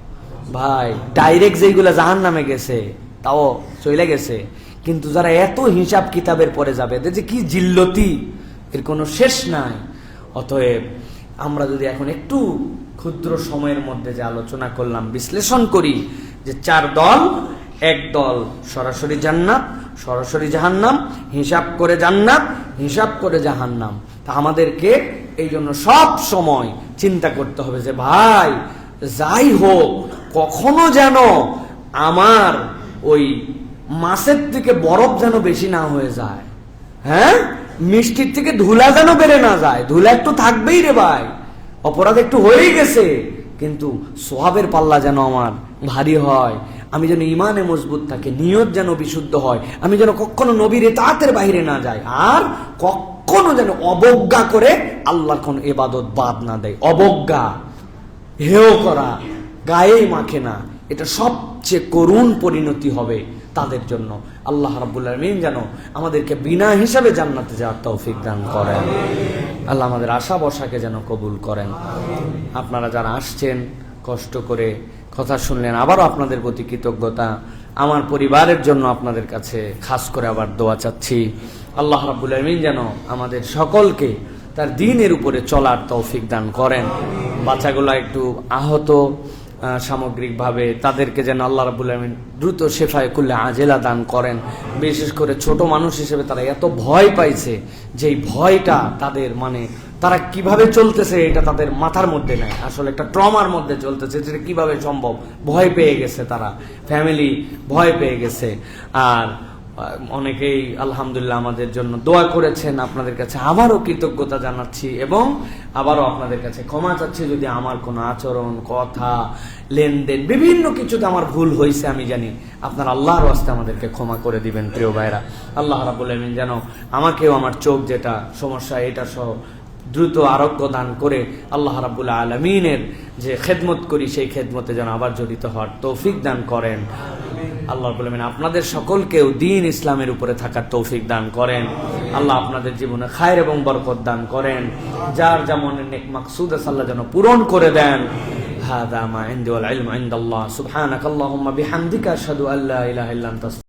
ভাই ডাইরেক্ট যেগুলা জাহান্নামে গেছে তাও চলে গেছে, কিন্তু যারা এত হিসাব কিতাবের পরে যাবে এদের যে কি জিল্লতি, এর কোনো শেষ নাই। অতএব আমরা যদি এখন একটু ক্ষুদ্র সময়ের মধ্যে যে আলোচনা করলাম বিশ্লেষণ করি, যে 4 দল, এক দল সরাসরি জান্নাত, সরাসরি জাহান্নাম, হিসাব করে জান্নাত, হিসাব করে জাহান্নাম। তা আমাদেরকে এই জন্য সব সময় চিন্তা করতে হবে যে ভাই যাই হোক, কখনো যেন আমার ওই মাছের থেকে বরফ যেন বেশি না হয়ে যায়, হ্যাঁ, মিষ্টির থেকে ধুলা যেন বেড়ে না যায়। ধুলা একটু থাকবেই রে ভাই, অপরাধ একটু হয়েই গেছে, কিন্তু সোহাবের পাল্লা যেন আমার ভারী হয়, আমি যেন ইমানে মজবুত থাকে, নিয়ত যেন বিশুদ্ধ হয়, আমি যেন কখনো নবীর ইতাআতের বাইরে না যাই, আর কখনো যেন অবজ্ঞা করে আল্লাহর কোন ইবাদত বাদ না দেয়। অবজ্ঞা, হেয় করা, গায়ে মাখে না, এটা সবচেয়ে করুণ পরিণতি হবে তাদের জন্য আল্লাহ রাব্বুল আলামিন যেন আমাদেরকে বিনা হিসাবে জান্নাতে যাওয়ার তৌফিক দান করেন। আল্লাহ আমাদের আশা বর্ষাকে যেন কবুল করেন। আপনারা যারা আসছেন কষ্ট করে কথা শুনলেন, আবারও আপনাদের প্রতি কৃতজ্ঞতা। আমার পরিবারের জন্য আপনাদের কাছে খাস করে আবার দোয়া চাচ্ছি। আল্লাহ রাব্বুল আলামিন যেন আমাদের সকলকে তার দ্বীনের উপরে চলার তৌফিক দান করেন। বাচ্চাগুলো একটু আহত সামগ্রিকভাবে, তাদেরকে যেন আল্লাহ রাব্বুল আলামিন দ্রুত শেফায়ে কুল্লে আজেলা দান করেন। বিশেষ করে ছোট মানুষ হিসেবে তারা এত ভয় পাইছে, যেই ভয়টা তাদের তারা কিভাবে চলতেছে এটা তাদের মাথার মধ্যে নেই, আসলে একটা ট্রমার মধ্যে চলতেছে, যেটা কিভাবে সম্ভব। ভয় পেয়ে গেছে, তারা ফ্যামিলি ভয় পেয়ে গেছে। আর অনেকেই আলহামদুলিল্লাহ আমাদের জন্য দোয়া করেছেন, আপনাদের কাছে আবারও কৃতজ্ঞতা জানাচ্ছি এবং আবারও আপনাদের কাছে ক্ষমা চাচ্ছি যদি আমার কোনো আচরণ, কথা, লেনদেন বিভিন্ন কিছুতে আমার ভুল হয়েছে আমি জানি। আপনার আল্লাহর ওয়াস্তে আমাদেরকে ক্ষমা করে দিবেন প্রিয় ভাইরা। আল্লাহ রাব্বুল আলামিন যেন আমাকেও আমার চোখ যেটা সমস্যা এটা সহ দ্রুত আরোগ্য দান করে আল্লাহ রাব্বুল আলামিনের যে খেদমত করি সেই খেদমতে যেন আবার জড়িত হওয়ার তৌফিক দান করেন। আল্লাহ রাব্বুল আলামিন আপনাদের সকলকেও দ্বীন ইসলামের উপরে থাকার তৌফিক দান করেন। আল্লাহ আপনাদের জীবনে খায়ের এবং বরকত দান করেন। যার যেমন নেক মাকসুদ আছে আল্লাহ যেন পূরণ করে দেন। হাযা মা ইনদি ওয়াল ইলমু ইনদাল্লাহ। সুবহানাকাল্লাহুম্মা বিহামদিকা আশহাদু আল্লা ইলাহা ইল্লা আনতা